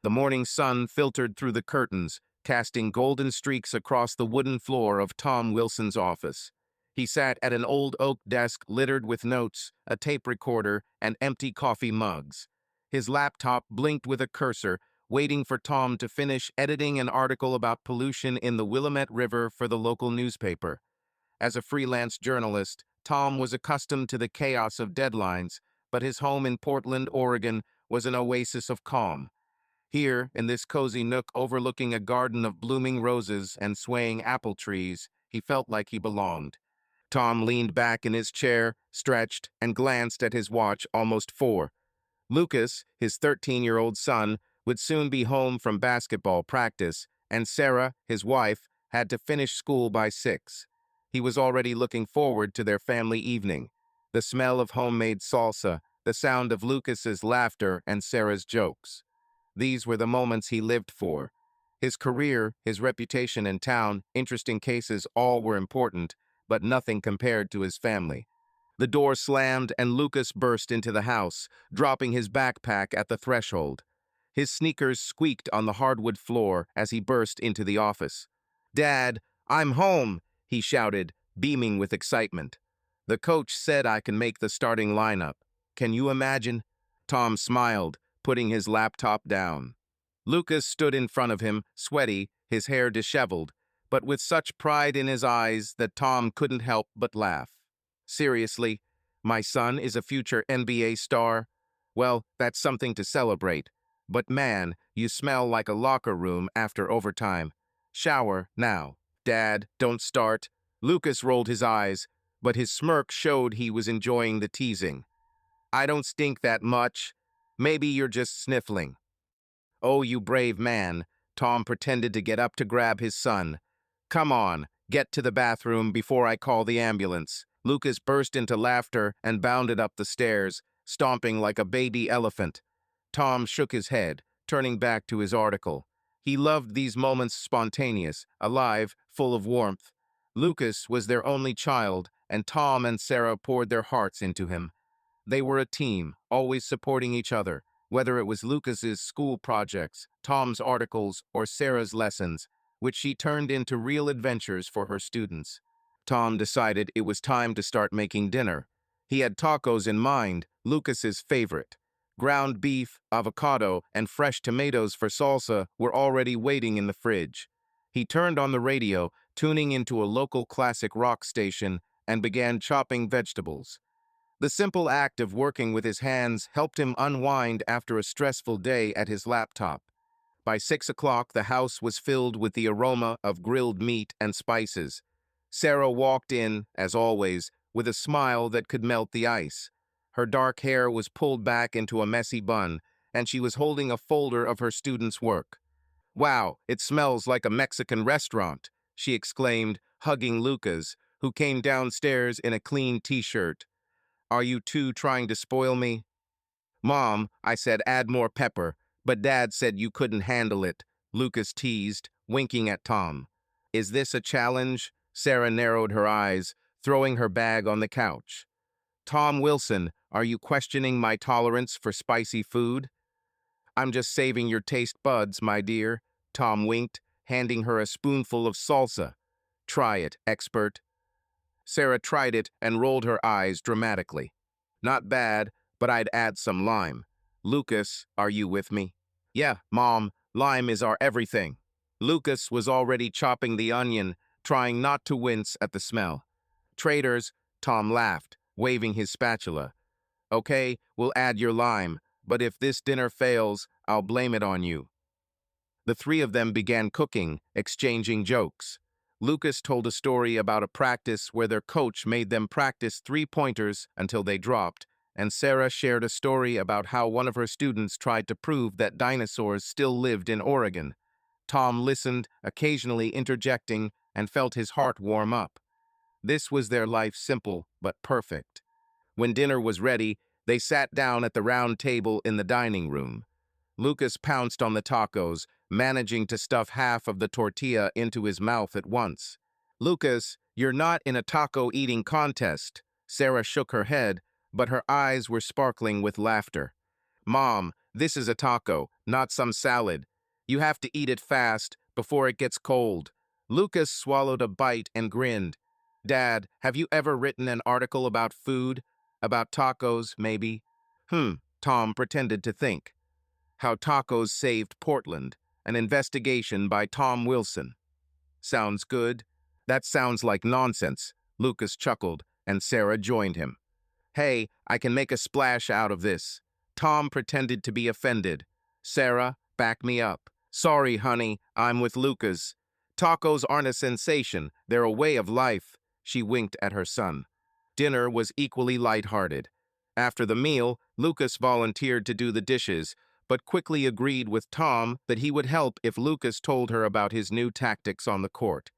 The morning sun filtered through the curtains, casting golden streaks across the wooden floor of Tom Wilson's office. He sat at an old oak desk littered with notes, a tape recorder, and empty coffee mugs. His laptop blinked with a cursor, waiting for Tom to finish editing an article about pollution in the Willamette River for the local newspaper. As a freelance journalist, Tom was accustomed to the chaos of deadlines, but his home in Portland, Oregon, was an oasis of calm. Here, in this cozy nook overlooking a garden of blooming roses and swaying apple trees, he felt like he belonged. Tom leaned back in his chair, stretched, and glanced at his watch, almost 4. Lucas, his 13-year-old son, would soon be home from basketball practice, and Sarah, his wife, had to finish school by 6. He was already looking forward to their family evening. The smell of homemade salsa, the sound of Lucas's laughter and Sarah's jokes. These were the moments he lived for. His career, his reputation in town, interesting cases, all were important, but nothing compared to his family. The door slammed and Lucas burst into the house, dropping his backpack at the threshold. His sneakers squeaked on the hardwood floor as he burst into the office. "Dad, I'm home!" he shouted, beaming with excitement. "The coach said I can make the starting lineup. Can you imagine?" Tom smiled, putting his laptop down. Lucas stood in front of him, sweaty, his hair disheveled, but with such pride in his eyes that Tom couldn't help but laugh. "Seriously, my son is a future NBA star? Well, that's something to celebrate. But man, you smell like a locker room after overtime. Shower now." "Dad, don't start." Lucas rolled his eyes, but his smirk showed he was enjoying the teasing. "I don't stink that much. Maybe you're just sniffling." "Oh, you brave man." Tom pretended to get up to grab his son. "Come on, get to the bathroom before I call the ambulance." Lucas burst into laughter and bounded up the stairs, stomping like a baby elephant. Tom shook his head, turning back to his article. He loved these moments, spontaneous, alive, full of warmth. Lucas was their only child, and Tom and Sarah poured their hearts into him. They were a team, always supporting each other, whether it was Lucas's school projects, Tom's articles, or Sarah's lessons, which she turned into real adventures for her students. Tom decided it was time to start making dinner. He had tacos in mind, Lucas's favorite. Ground beef, avocado, and fresh tomatoes for salsa were already waiting in the fridge. He turned on the radio, tuning into a local classic rock station, and began chopping vegetables. The simple act of working with his hands helped him unwind after a stressful day at his laptop. By 6 o'clock, the house was filled with the aroma of grilled meat and spices. Sarah walked in, as always, with a smile that could melt the ice. Her dark hair was pulled back into a messy bun, and she was holding a folder of her students' work. "Wow, it smells like a Mexican restaurant," she exclaimed, hugging Lucas, who came downstairs in a clean t-shirt. "Are you two trying to spoil me?" "Mom," I said, "add more pepper, but Dad said you couldn't handle it," Lucas teased, winking at Tom. "Is this a challenge?" Sarah narrowed her eyes, throwing her bag on the couch. "Tom Wilson, are you questioning my tolerance for spicy food?" "I'm just saving your taste buds, my dear," Tom winked, handing her a spoonful of salsa. "Try it, expert." Sarah tried it and rolled her eyes dramatically. "Not bad, but I'd add some lime." "Lucas, are you with me?" "Yeah, Mom, lime is our everything." Lucas was already chopping the onion, trying not to wince at the smell. "Traitors," Tom laughed, waving his spatula. "Okay, we'll add your lime, but if this dinner fails, I'll blame it on you." The three of them began cooking, exchanging jokes. Lucas told a story about a practice where their coach made them practice three-pointers until they dropped, and Sarah shared a story about how one of her students tried to prove that dinosaurs still lived in Oregon. Tom listened, occasionally interjecting, and felt his heart warm up. This was their life, simple but perfect. When dinner was ready, they sat down at the round table in the dining room. Lucas pounced on the tacos, managing to stuff half of the tortilla into his mouth at once. "Lucas, you're not in a taco-eating contest." Sarah shook her head, but her eyes were sparkling with laughter. "Mom, This is a taco, not some salad. You have to eat it fast, before it gets cold. Lucas swallowed a bite and grinned. Dad, have you ever written an article about food? About tacos, maybe? Tom pretended to think. How Tacos Saved Portland, an investigation by Tom Wilson. Sounds good? That sounds like nonsense, Lucas chuckled, and Sarah joined him. Hey, I can make a splash out of this. Tom pretended to be offended. Sarah, back me up. Sorry, honey, I'm with Lucas. Tacos aren't a sensation, they're a way of life. She winked at her son. Dinner was equally light-hearted. After the meal, Lucas volunteered to do the dishes, but quickly agreed with Tom that he would help if Lucas told her about his new tactics on the court.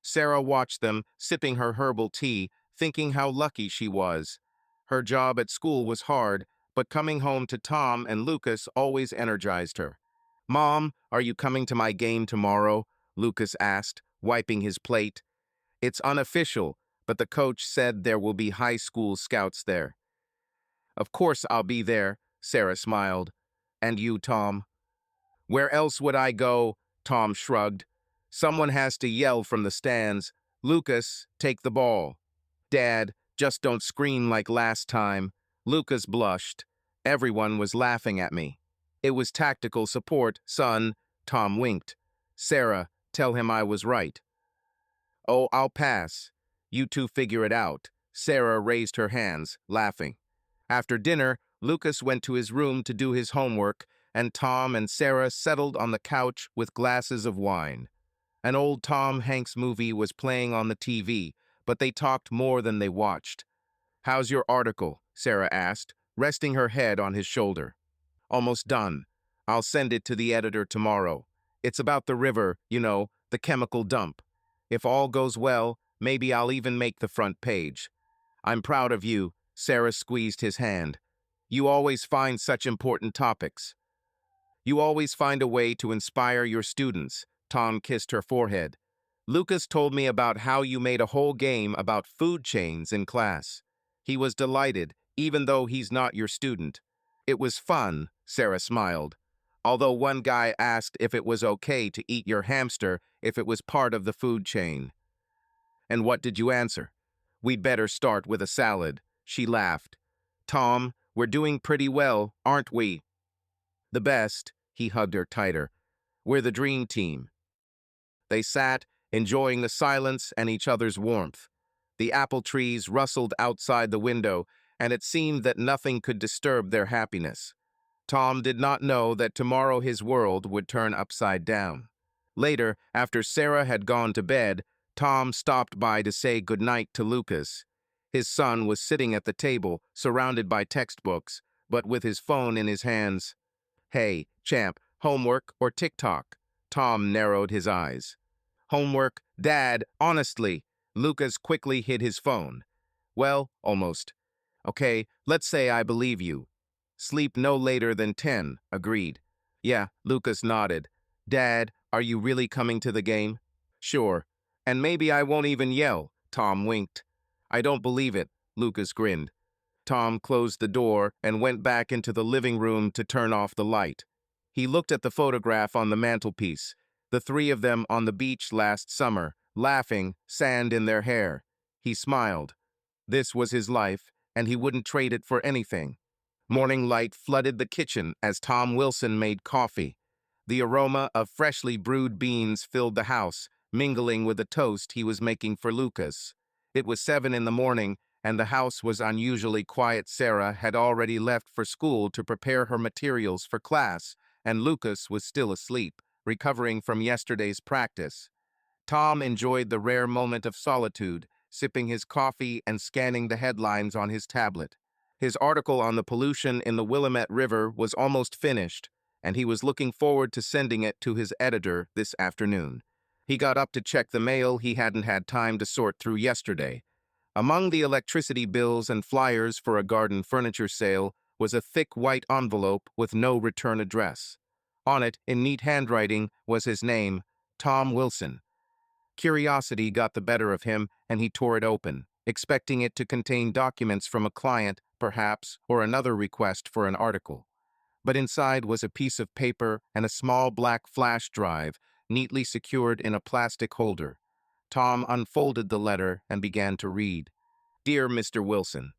Sarah watched them, sipping her herbal tea, thinking how lucky she was. Her job at school was hard, but coming home to Tom and Lucas always energized her. Mom, are you coming to my game tomorrow? Lucas asked, wiping his plate. It's unofficial, but the coach said there will be high school scouts there. Of course I'll be there, Sarah smiled. And you, Tom? Where else would I go? Tom shrugged. Someone has to yell from the stands, Lucas, take the ball. Dad, just don't scream like last time. Lucas blushed. Everyone was laughing at me. It was tactical support, son, Tom winked. Sarah, tell him I was right. Oh, I'll pass. You two figure it out. Sarah raised her hands, laughing. After dinner, Lucas went to his room to do his homework, and Tom and Sarah settled on the couch with glasses of wine. An old Tom Hanks movie was playing on the TV, but they talked more than they watched. How's your article? Sarah asked, resting her head on his shoulder. Almost done. I'll send it to the editor tomorrow. It's about the river, you know, the chemical dump. If all goes well, maybe I'll even make the front page. I'm proud of you, Sarah squeezed his hand. You always find such important topics. You always find a way to inspire your students, Tom kissed her forehead. Lucas told me about how you made a whole game about food chains in class. He was delighted, even though he's not your student. It was fun, Sarah smiled. Although one guy asked if it was okay to eat your hamster if it was part of the food chain. And what did you answer? We'd better start with a salad, she laughed. Tom, we're doing pretty well, aren't we? The best, he hugged her tighter. We're the dream team. They sat, enjoying the silence and each other's warmth. The apple trees rustled outside the window, and it seemed that nothing could disturb their happiness. Tom did not know that tomorrow his world would turn upside down. Later, after Sarah had gone to bed, Tom stopped by to say goodnight to Lucas. His son was sitting at the table, surrounded by textbooks, but with his phone in his hands. Hey, champ, homework or TikTok? Tom narrowed his eyes. Homework, Dad, honestly. Lucas quickly hid his phone. Well, almost. Okay, let's say I believe you. Sleep no later than 10, agreed. Yeah, Lucas nodded. Dad, are you really coming to the game? Sure. And maybe I won't even yell, Tom winked. I don't believe it, Lucas grinned. Tom closed the door and went back into the living room to turn off the light. He looked at the photograph on the mantelpiece, the three of them on the beach last summer, laughing, sand in their hair. He smiled. This was his life, and he wouldn't trade it for anything. Morning light flooded the kitchen as Tom Wilson made coffee. The aroma of freshly brewed beans filled the house, mingling with the toast he was making for Lucas. It was 7 in the morning, and the house was unusually quiet. Sarah had already left for school to prepare her materials for class, and Lucas was still asleep, recovering from yesterday's practice. Tom enjoyed the rare moment of solitude, sipping his coffee and scanning the headlines on his tablet. His article on the pollution in the Willamette River was almost finished, and he was looking forward to sending it to his editor this afternoon. He got up to check the mail he hadn't had time to sort through yesterday. Among the electricity bills and flyers for a garden furniture sale was a thick white envelope with no return address. On it, in neat handwriting, was his name, Tom Wilson. Curiosity got the better of him, and he tore it open, expecting it to contain documents from a client, perhaps, or another request for an article. but inside was a piece of paper and a small black flash drive, neatly secured in a plastic holder. Tom unfolded the letter and began to read. Dear Mr. Wilson,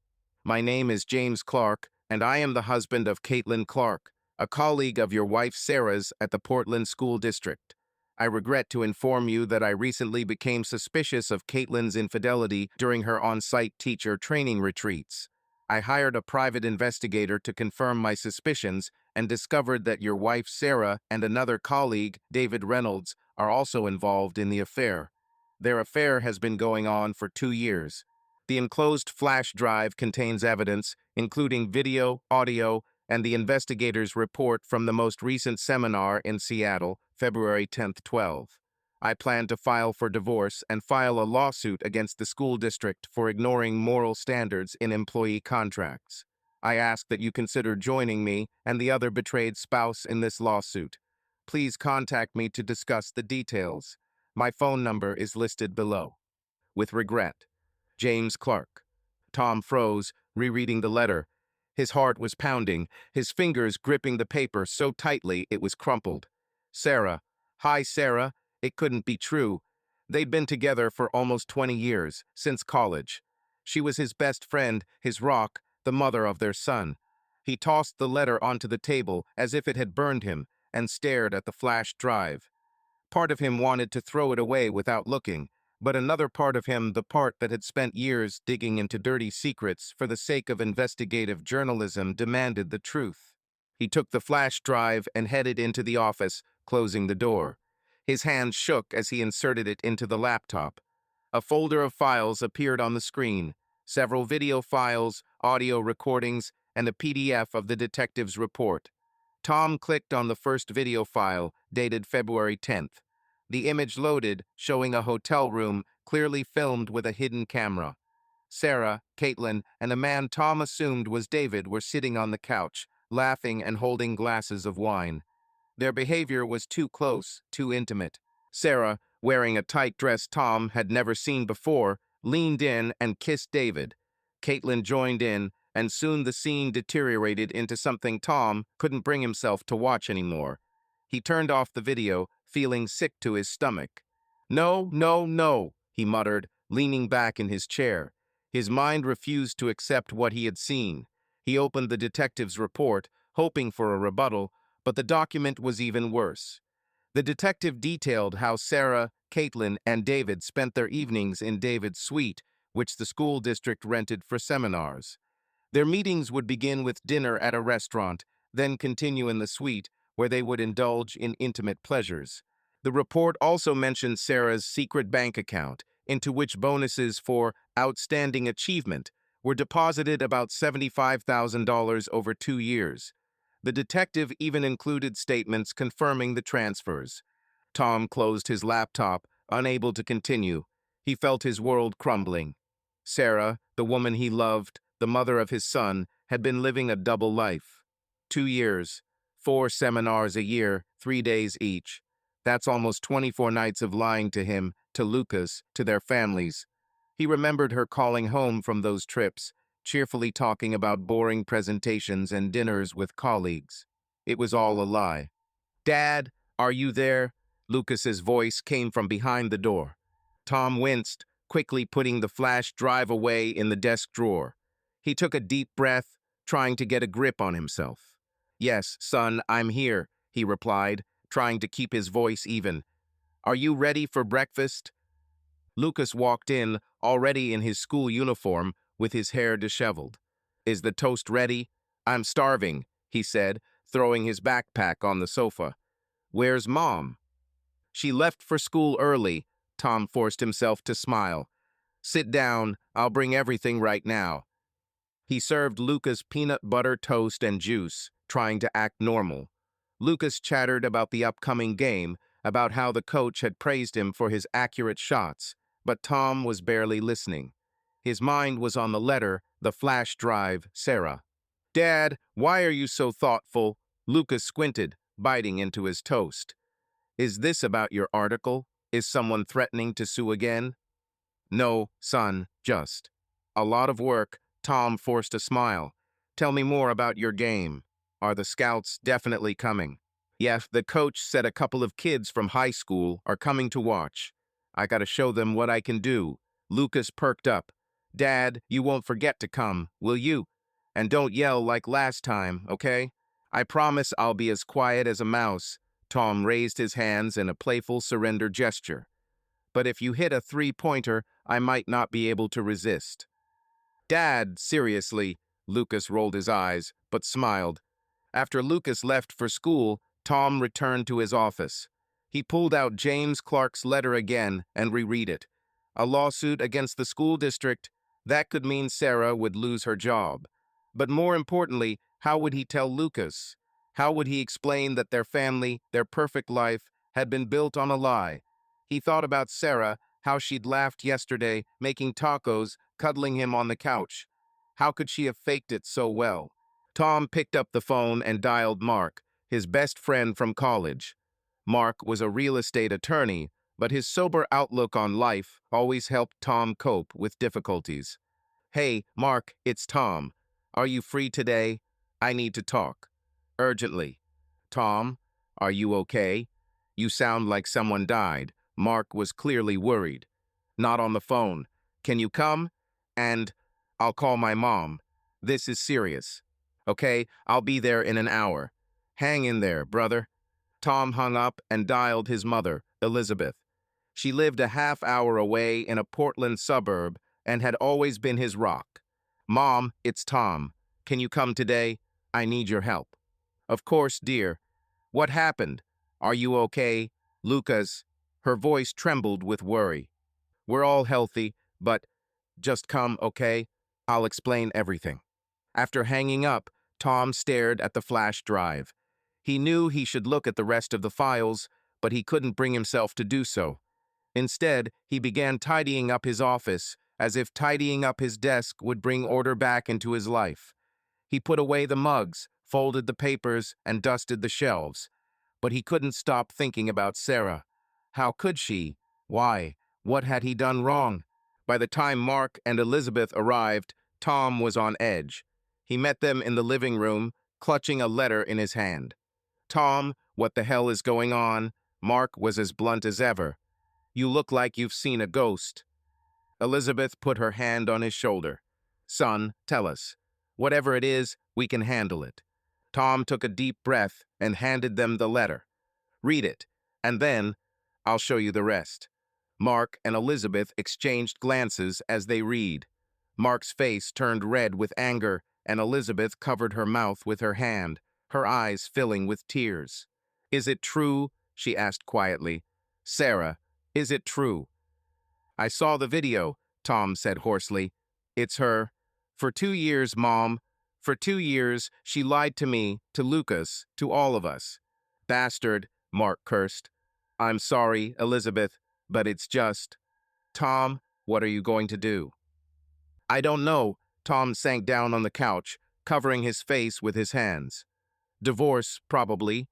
my name is James Clark, and I am the husband of Caitlin Clark, a colleague of your wife Sarah's at the Portland School District. I regret to inform you that I recently became suspicious of Caitlin's infidelity during her on-site teacher training retreats. I hired a private investigator to confirm my suspicions and discovered that your wife Sarah and another colleague, David Reynolds, are also involved in the affair. Their affair has been going on for 2 years. The enclosed flash drive contains evidence, including video, audio, and the investigator's report from the most recent seminar in Seattle, February 10, 12. I plan to file for divorce and file a lawsuit against the school district for ignoring moral standards in employee contracts. I ask that you consider joining me and the other betrayed spouse in this lawsuit. Please contact me to discuss the details. My phone number is listed below. With regret, James Clark. Tom froze, rereading the letter. His heart was pounding, his fingers gripping the paper so tightly it was crumpled. Sarah. Hi, Sarah. It couldn't be true. They'd been together for almost 20 years, since college. She was his best friend, his rock, the mother of their son. He tossed the letter onto the table as if it had burned him, and stared at the flash drive. Part of him wanted to throw it away without looking, but another part of him, the part that had spent years digging into dirty secrets for the sake of investigative journalism, demanded the truth. He took the flash drive and headed into the office, closing the door. His hand shook as he inserted it into the laptop. A folder of files appeared on the screen, several video files, audio recordings, and a PDF of the detective's report. Tom clicked on the first video file, dated February 10th. The image loaded, showing a hotel room clearly filmed with a hidden camera. Sarah, Caitlin, and a man Tom assumed was David were sitting on the couch, laughing and holding glasses of wine. Their behavior was too close, too intimate. Sarah, wearing a tight dress Tom had never seen before, leaned in and kissed David. Caitlin joined in, and soon the scene deteriorated into something Tom couldn't bring himself to watch anymore. He turned off the video, feeling sick to his stomach. No, no, no, he muttered, leaning back in his chair. His mind refused to accept what he had seen. He opened the detective's report, hoping for a rebuttal, but the document was even worse. The detective detailed how Sarah, Caitlin, and David spent their evenings in David's suite, which the school district rented for seminars. Their meetings would begin with dinner at a restaurant, then continue in the suite, where they would indulge in intimate pleasures. The report also mentioned Sarah's secret bank account, into which bonuses for outstanding achievement were deposited about $75,000 over 2 years. The detective even included statements confirming the transfers. Tom closed his laptop, unable to continue. He felt his world crumbling. Sarah, the woman he loved, the mother of his son, had been living a double life. 2 years, 4 seminars a year, 3 days each. That's almost 24 nights of lying to him, to Lucas, to their families. He remembered her calling home from those trips, cheerfully talking about boring presentations and dinners with colleagues. It was all a lie. Dad, are you there? Lucas's voice came from behind the door. Tom winced, quickly putting the flash drive away in the desk drawer. He took a deep breath, trying to get a grip on himself. Yes, son, I'm here, he replied, trying to keep his voice even. Are you ready for breakfast? Lucas walked in, already in his school uniform, with his hair disheveled. Is the toast ready? I'm starving, he said, throwing his backpack on the sofa. Where's Mom? She left for school early. Tom forced himself to smile. Sit down, I'll bring everything right now. He served Lucas peanut butter toast and juice, trying to act normal. Lucas chattered about the upcoming game, about how the coach had praised him for his accurate shots, but Tom was barely listening. His mind was on the letter, the flash drive, Sarah. Dad, why are you so thoughtful? Lucas squinted, biting into his toast. Is this about your article? Is someone threatening to sue again? No, son, just. A lot of work. Tom forced a smile. Tell me more about your game. Are the scouts definitely coming? Yes, the coach said a couple of kids from high school are coming to watch. I gotta show them what I can do. Lucas perked up. Dad, you won't forget to come, will you? And don't yell like last time, okay? I promise I'll be as quiet as a mouse. Tom raised his hands in a playful surrender gesture. But if you hit a three-pointer, I might not be able to resist. Dad, seriously, Lucas rolled his eyes, but smiled. After Lucas left for school, Tom returned to his office. He pulled out James Clark's letter again and reread it. A lawsuit against the school district, that could mean Sarah would lose her job. But more importantly, how would he tell Lucas? How would he explain that their family, their perfect life, had been built on a lie? He thought about Sarah, how she'd laughed yesterday, making tacos, cuddling him on the couch. How could she have faked it so well? Tom picked up the phone and dialed Mark, his best friend from college. Mark was a real estate attorney, but his sober outlook on life always helped Tom cope with difficulties. Hey, Mark, it's Tom. Are you free today? I need to talk. Urgently. Tom, are you okay? You sound like someone died. Mark was clearly worried. Not on the phone. Can you come? And I'll call my mom. This is serious. Okay, I'll be there in an hour. Hang in there, brother. Tom hung up and dialed his mother, Elizabeth. She lived a half hour away in a Portland suburb and had always been his rock. Mom, it's Tom. Can you come today? I need your help. Of course, dear. What happened? Are you okay? Lucas. Her voice trembled with worry. We're all healthy, but just come, okay? I'll explain everything. After hanging up, Tom stared at the flash drive. He knew he should look at the rest of the files, but he couldn't bring himself to do so. Instead, he began tidying up his office, as if tidying up his desk would bring order back into his life. He put away the mugs, folded the papers, and dusted the shelves. But he couldn't stop thinking about Sarah. How could she? Why? What had he done wrong? By the time Mark and Elizabeth arrived, Tom was on edge. He met them in the living room, clutching a letter in his hand. Tom, what the hell is going on? Mark was as blunt as ever. You look like you've seen a ghost. Elizabeth put her hand on his shoulder. Son, tell us. Whatever it is, we can handle it. Tom took a deep breath and handed them the letter. Read it, and then I'll show you the rest. Mark and Elizabeth exchanged glances as they read. Mark's face turned red with anger, and Elizabeth covered her mouth with her hand, her eyes filling with tears. Is it true? She asked quietly. Sarah, is it true? I saw the video, Tom said hoarsely. It's her. For 2 years, Mom. For 2 years, she lied to me, to Lucas, to all of us. Bastard, Mark cursed. I'm sorry, Elizabeth, but it's just... Tom, what are you going to do? I don't know. Tom sank down on the couch, covering his face with his hands. Divorce, probably.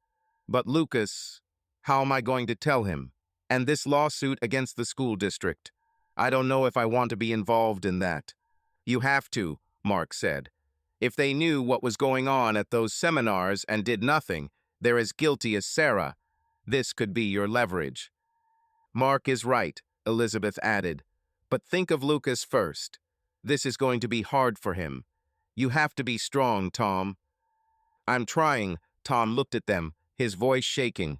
But Lucas, how am I going to tell him? And this lawsuit against the school district. I don't know if I want to be involved in that. You have to, Mark said. If they knew what was going on at those seminars and did nothing, they're as guilty as Sarah. This could be your leverage. Mark is right, Elizabeth added. But think of Lucas first. This is going to be hard for him. You have to be strong, Tom. I'm trying, Tom looked at them, his voice shaking.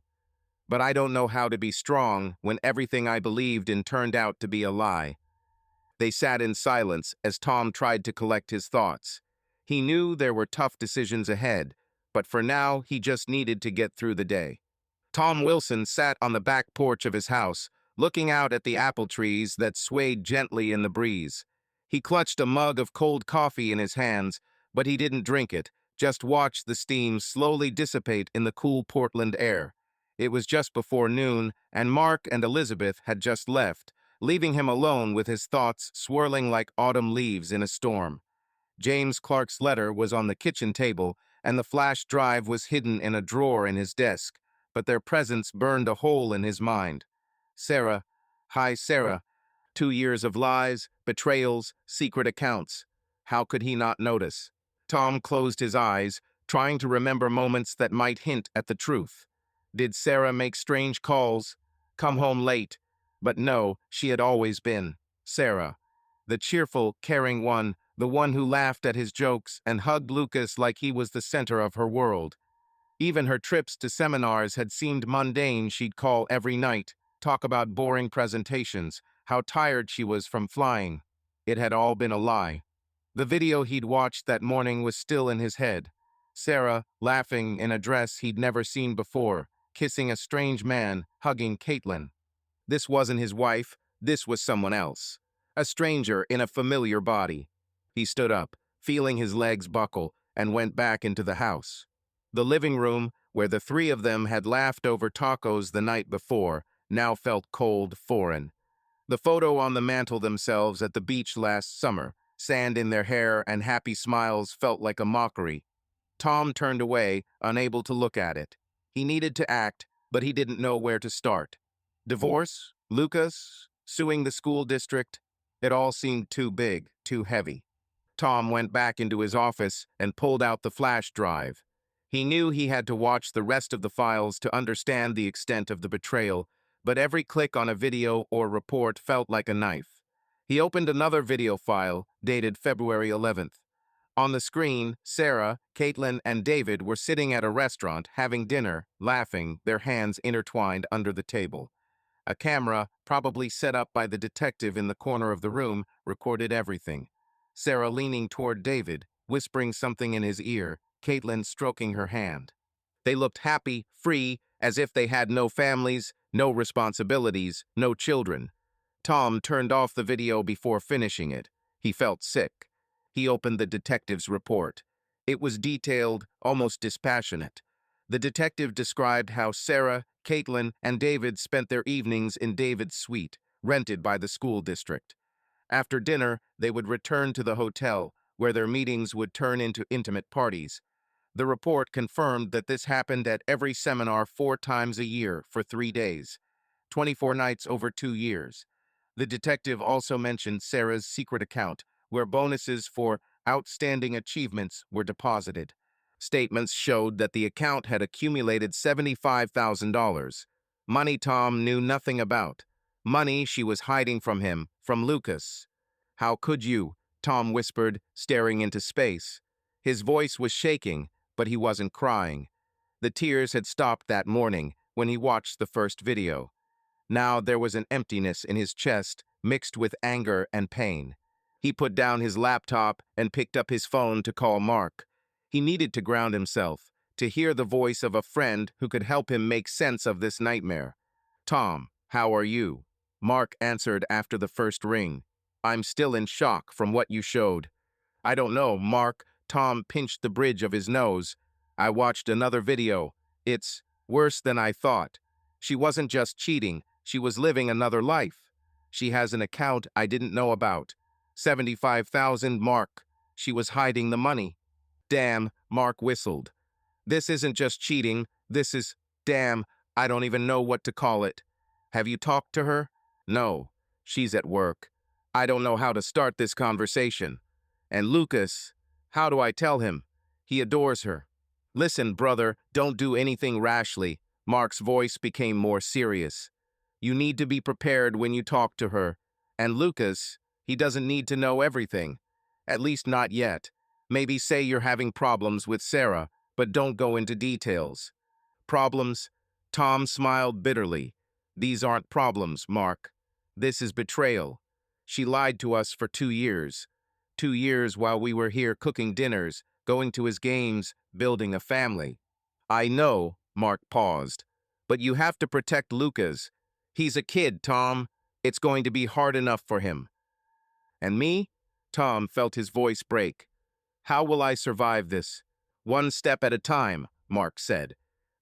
But I don't know how to be strong when everything I believed in turned out to be a lie. They sat in silence as Tom tried to collect his thoughts. He knew there were tough decisions ahead, but for now he just needed to get through the day. Tom Wilson sat on the back porch of his house, looking out at the apple trees that swayed gently in the breeze. He clutched a mug of cold coffee in his hands, but he didn't drink it, just watched the steam slowly dissipate in the cool Portland air. It was just before noon, and Mark and Elizabeth had just left, leaving him alone with his thoughts swirling like autumn leaves in a storm. James Clark's letter was on the kitchen table, and the flash drive was hidden in a drawer in his desk, but their presence burned a hole in his mind. Sarah, hi Sarah, 2 years of lies, betrayals, secret accounts. How could he not notice? Tom closed his eyes, trying to remember moments that might hint at the truth. Did Sarah make strange calls? Come home late? But no, she had always been Sarah. The cheerful, caring one, the one who laughed at his jokes and hugged Lucas like he was the center of her world. Even her trips to seminars had seemed mundane. She'd call every night, talk about boring presentations, how tired she was from flying. It had all been a lie. The video he'd watched that morning was still in his head. Sarah, laughing in a dress he'd never seen before, kissing a strange man, hugging Caitlin. This wasn't his wife, this was someone else. A stranger in a familiar body. He stood up, feeling his legs buckle, and went back into the house. The living room, where the three of them had laughed over tacos the night before, now felt cold, foreign. The photo on the mantel themselves at the beach last summer, sand in their hair and happy smiles, felt like a mockery. Tom turned away, unable to look at it. He needed to act, but he didn't know where to start. Divorce? Lucas? Suing the school district? It all seemed too big, too heavy. Tom went back into his office and pulled out the flash drive. He knew he had to watch the rest of the files to understand the extent of the betrayal, but every click on a video or report felt like a knife. He opened another video file, dated February 11th. On the screen, Sarah, Caitlin, and David were sitting at a restaurant, having dinner, laughing, their hands intertwined under the table. A camera, probably set up by the detective in the corner of the room, recorded everything. Sarah leaning toward David, whispering something in his ear, Caitlin stroking her hand. They looked happy, free, as if they had no families, no responsibilities, no children. Tom turned off the video before finishing it. He felt sick. He opened the detective's report. It was detailed, almost dispassionate. The detective described how Sarah, Caitlin, and David spent their evenings in David's suite, rented by the school district. After dinner, they would return to the hotel, where their meetings would turn into intimate parties. The report confirmed that this happened at every seminar 4 times a year for 3 days, 24 nights over 2 years. The detective also mentioned Sarah's secret account, where bonuses for outstanding achievements were deposited. Statements showed that the account had accumulated $75,000. Money Tom knew nothing about. Money she was hiding from him, from Lucas. "How could you?" Tom whispered, staring into space. His voice was shaking, but he wasn't crying. The tears had stopped that morning when he watched the first video. Now there was an emptiness in his chest, mixed with anger and pain. He put down his laptop and picked up his phone to call Mark. He needed to ground himself, to hear the voice of a friend who could help him make sense of this nightmare. "Tom, how are you?" Mark answered after the first ring. "I'm still in shock from what you showed." "I don't know, Mark." Tom pinched the bridge of his nose. "I watched another video. It's worse than I thought. She wasn't just cheating, she was living another life. She has an account I didn't know about. 75,000, Mark. She was hiding the money." "Damn," Mark whistled. "This isn't just cheating, this is, damn, I don't even know what to call it. Have you talked to her?" "No, she's at work. I don't know how to start this conversation. And Lucas, how do I tell him? He adores her." "Listen, brother, don't do anything rashly." Mark's voice became more serious. "You need to be prepared when you talk to her. And Lucas, he doesn't need to know everything. At least not yet. Maybe say you're having problems with Sarah, but don't go into details." "Problems?" Tom smiled bitterly. "These aren't problems, Mark. This is betrayal. She lied to us for 2 years. 2 years while we were here cooking dinners, going to his games, building a family." "I know," Mark paused, "but you have to protect Lucas. He's a kid, Tom. It's going to be hard enough for him." "And me?" Tom felt his voice break. "How will I survive this?" "One step at a time," Mark said.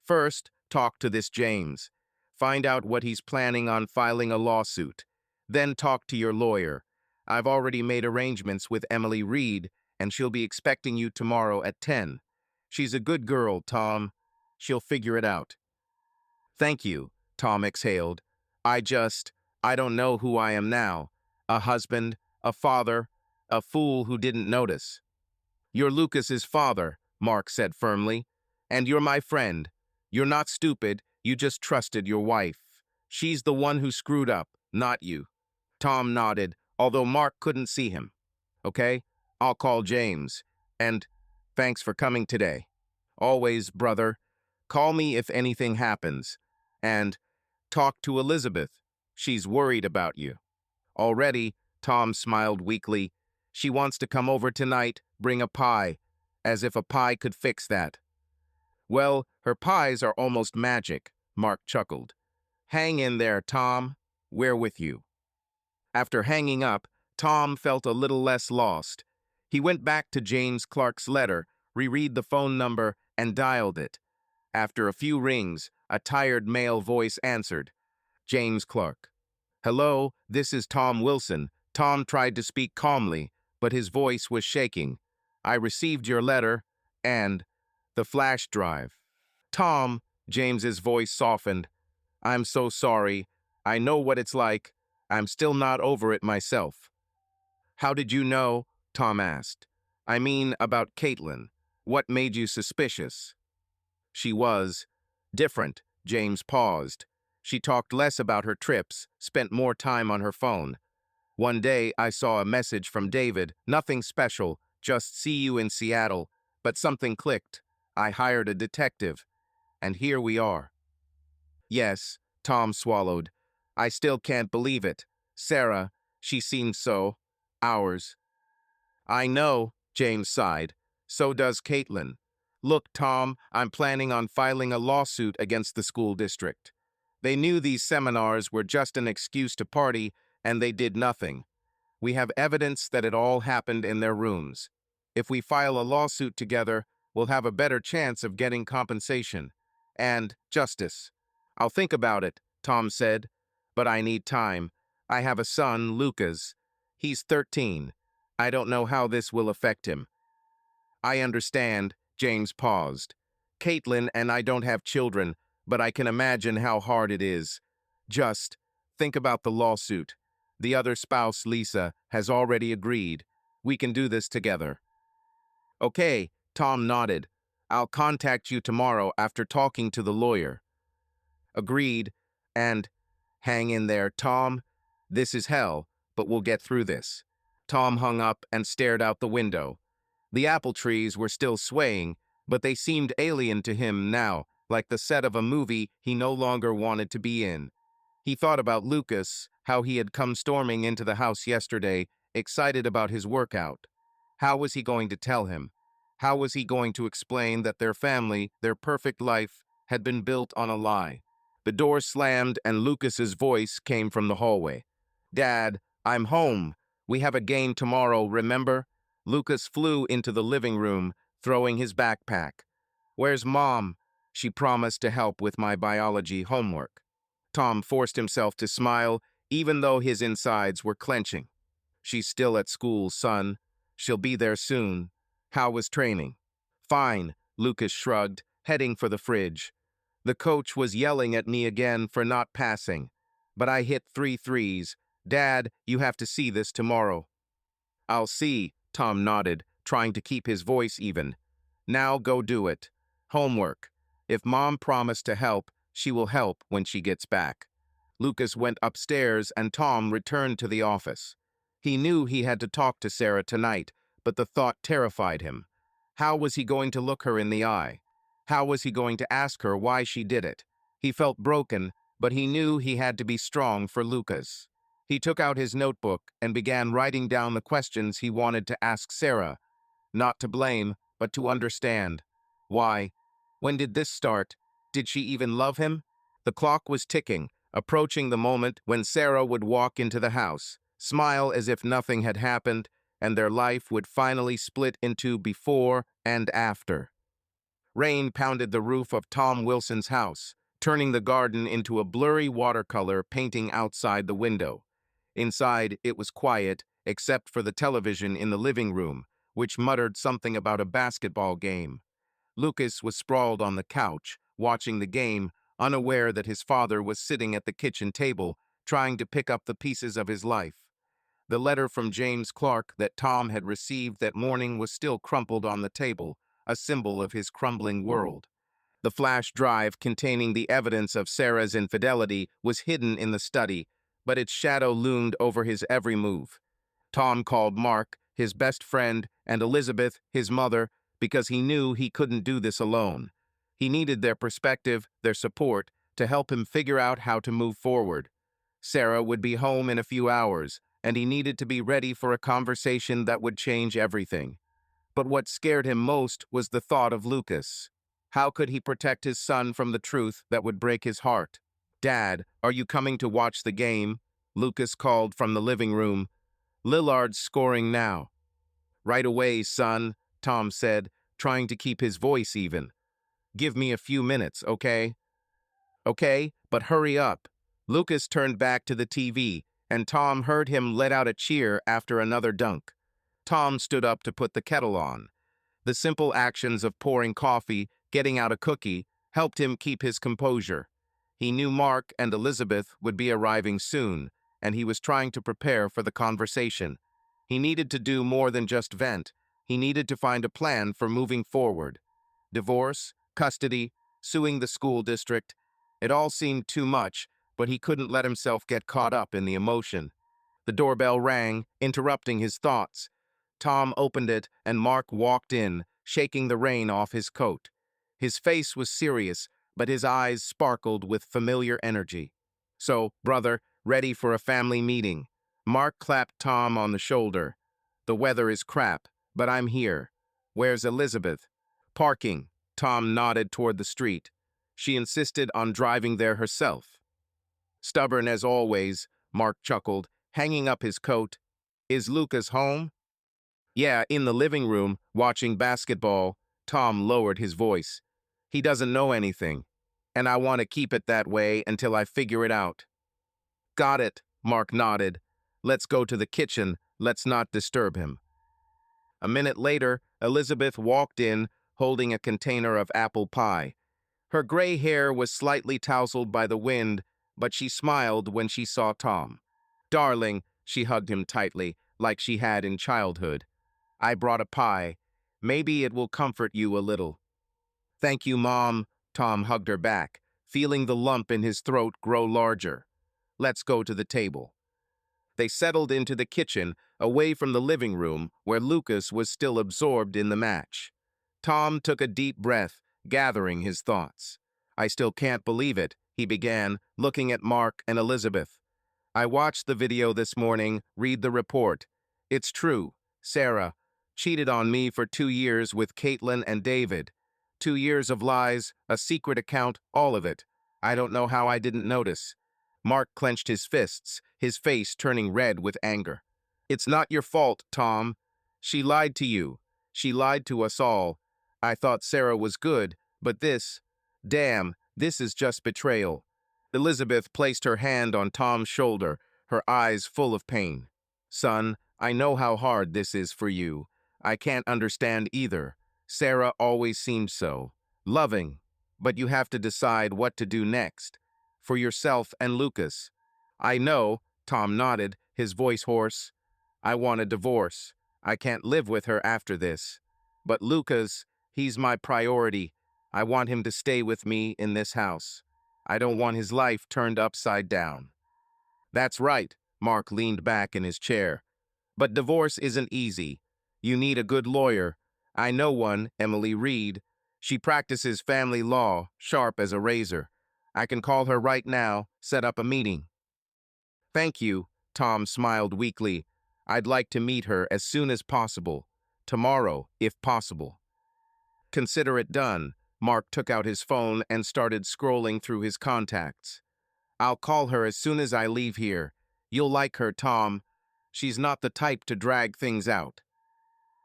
"First, talk to this James. Find out what he's planning on filing a lawsuit. Then talk to your lawyer. I've already made arrangements with Emily Reed, and she'll be expecting you tomorrow at 10. She's a good girl, Tom. She'll figure it out." "Thank you," Tom exhaled. I don't know who I am now. A husband, a father, a fool who didn't notice." "You're Lucas's father," Mark said firmly. And you're my friend. You're not stupid, you just trusted your wife. She's the one who screwed up, not you. Tom nodded, although Mark couldn't see him. Okay, I'll call James. And thanks for coming today. Always, brother. Call me if anything happens. And talk to Elizabeth. She's worried about you. Already, Tom smiled weakly. She wants to come over tonight, bring a pie. As if a pie could fix that. Well, her pies are almost magic, Mark chuckled. Hang in there, Tom. We're with you. After hanging up, Tom felt a little less lost. He went back to James Clark's letter, reread the phone number, and dialed it. After a few rings, a tired male voice answered. James Clark. Hello, this is Tom Wilson. Tom tried to speak calmly, but his voice was shaking. I received your letter, and the flash drive. Tom, James's voice softened. I'm so sorry. I know what it's like. I'm still not over it myself. How did you know? Tom asked. I mean, about Caitlin. What made you suspicious? She was different. James paused. She talked less about her trips, spent more time on her phone. One day, I saw a message from David, nothing special, just see you in Seattle, but something clicked. I hired a detective, and here we are. Yes, Tom swallowed. I still can't believe it. Sarah, she seemed so. Ours. I know, James sighed. So does Caitlin. Look, Tom, I'm planning on filing a lawsuit against the school district. They knew these seminars were just an excuse to party, and they did nothing. We have evidence that it all happened in their rooms. If we file a lawsuit together, we'll have a better chance of getting compensation. And justice. I'll think about it, Tom said. But I need time. I have a son, Lucas. He's 13. I don't know how this will affect him. I understand, James paused. Caitlin and I don't have children, but I can imagine how hard it is. Just think about the lawsuit. The other spouse, Lisa, has already agreed. We can do this together. Okay, Tom nodded. I'll contact you tomorrow after talking to the lawyer. Agreed. And hang in there, Tom. This is hell, but we'll get through this. Tom hung up and stared out the window. The apple trees were still swaying, but they seemed alien to him now, like the set of a movie he no longer wanted to be in. He thought about Lucas, how he had come storming into the house yesterday, excited about his workout. How was he going to tell him? How was he going to explain that their family, their perfect life, had been built on a lie? The door slammed and Lucas's voice came from the hallway. Dad, I'm home. We have a game tomorrow, remember? Lucas flew into the living room, throwing his backpack. Where's Mom? She promised to help with my biology homework. Tom forced himself to smile, even though his insides were clenching. She's still at school, son. She'll be there soon. How was training? Fine, Lucas shrugged, heading for the fridge. The coach was yelling at me again for not passing, but I hit 3 threes. Dad, you have to see this tomorrow. I'll see, Tom nodded, trying to keep his voice even. Now go do it. Homework. If Mom promised to help, she will help when she gets back. Lucas went upstairs and Tom returned to the office. He knew he had to talk to Sarah tonight, but the thought terrified him. How was he going to look her in the eye? How was he going to ask her why she did it? He felt broken, but he knew he had to be strong for Lucas. He took out his notebook and began writing down the questions he wanted to ask Sarah. Not to blame, but to understand. Why? When did this start? Did she even love him? The clock was ticking, approaching the moment when Sarah would walk into the house, smile as if nothing had happened, and their life would finally split into before and after. Rain pounded the roof of Tom Wilson's house, turning the garden into a blurry watercolor painting outside the window. Inside, it was quiet, except for the television in the living room, which muttered something about a basketball game. Lucas was sprawled on the couch, watching the game, unaware that his father was sitting at the kitchen table, trying to pick up the pieces of his life. The letter from James Clark that Tom had received that morning was still crumpled on the table, a symbol of his crumbling world. The flash drive containing the evidence of Sarah's infidelity was hidden in the study, but its shadow loomed over his every move. Tom called Mark, his best friend, and Elizabeth, his mother, because he knew he couldn't do this alone. He needed their perspective, their support, to help him figure out how to move forward. Sarah would be home in a few hours, and he needed to be ready for a conversation that would change everything. But what scared him most was the thought of Lucas. How could he protect his son from the truth that would break his heart? "Dad, are you coming to watch the game?" Lucas called from the living room. "Lillard's scoring now." "Right away, son," Tom said, trying to keep his voice even. "Give me a few minutes, okay?" "Okay, but hurry up." Lucas turned back to the TV, and Tom heard him let out a cheer after another dunk. Tom stood up to put the kettle on. The simple actions of pouring coffee, getting out a cookie, helped him keep his composure. He knew Mark and Elizabeth would be arriving soon, and he was trying to prepare for the conversation. He needed to do more than just vent. He needed to find a plan for moving forward. Divorce, custody, suing the school district. It all seemed too much, but he couldn't let himself get caught up in the emotion. The doorbell rang, interrupting his thoughts. Tom opened it, and Mark walked in, shaking the rain off his coat. His face was serious, but his eyes sparkled with familiar energy. "So, brother, ready for a family meeting?" Mark clapped Tom on the shoulder. "The weather is crap, but I'm here. Where's Elizabeth?" "Parking." Tom nodded toward the street. "She insisted on driving there herself." "Stubborn as always," Mark chuckled, hanging up his coat. "Is Lucas home?" "Yeah, in the living room, watching basketball." Tom lowered his voice. "He doesn't know anything, and I want to keep it that way until I figure it out." "Got it," Mark nodded. "Let's go to the kitchen. Let's not disturb him." A minute later, Elizabeth walked in, holding a container of apple pie. Her gray hair was slightly tousled by the wind, but she smiled when she saw Tom. "Darling," she hugged him tightly, like she had in childhood. "I brought a pie. Maybe it will comfort you a little." "Thank you, Mom." Tom hugged her back, feeling the lump in his throat grow larger. "Let's go to the table." They settled into the kitchen, away from the living room, where Lucas was still absorbed in the match. Tom took a deep breath, gathering his thoughts. "I still can't believe it," he began, looking at Mark and Elizabeth. "I watched the video this morning, read the report. It's true. Sarah cheated on me for 2 years with Caitlin and David. 2 years of lies, a secret account, all of it. I don't know how I didn't notice." Mark clenched his fists, his face turning red with anger. "It's not your fault, Tom. She lied to you. She lied to us all. I thought Sarah was good, but damn, this is just betrayal." Elizabeth placed her hand on Tom's shoulder, her eyes full of pain. "Son, I know how hard this is for you. I can't understand either. Sarah always seemed so loving, but you have to decide what to do next. For yourself and Lucas." "I know," Tom nodded, his voice hoarse. "I want a divorce. I can't live with her after this. But Lucas, he's my priority. I want him to stay with me in this house. I don't want his life turned upside down." "That's right." Mark leaned back in his chair. "But divorce isn't easy. You need a good lawyer. I know one, Emily Reed. She practices family law, sharp as a razor. I can call her right now, set up a meeting." "Thank you," Tom smiled weakly. "I'd like to meet her as soon as possible. Tomorrow, if possible." "Consider it done." Mark took out his phone and started scrolling through his contacts. "I'll call her as soon as I leave here. You'll like her, Tom. She's not the type to drag things out."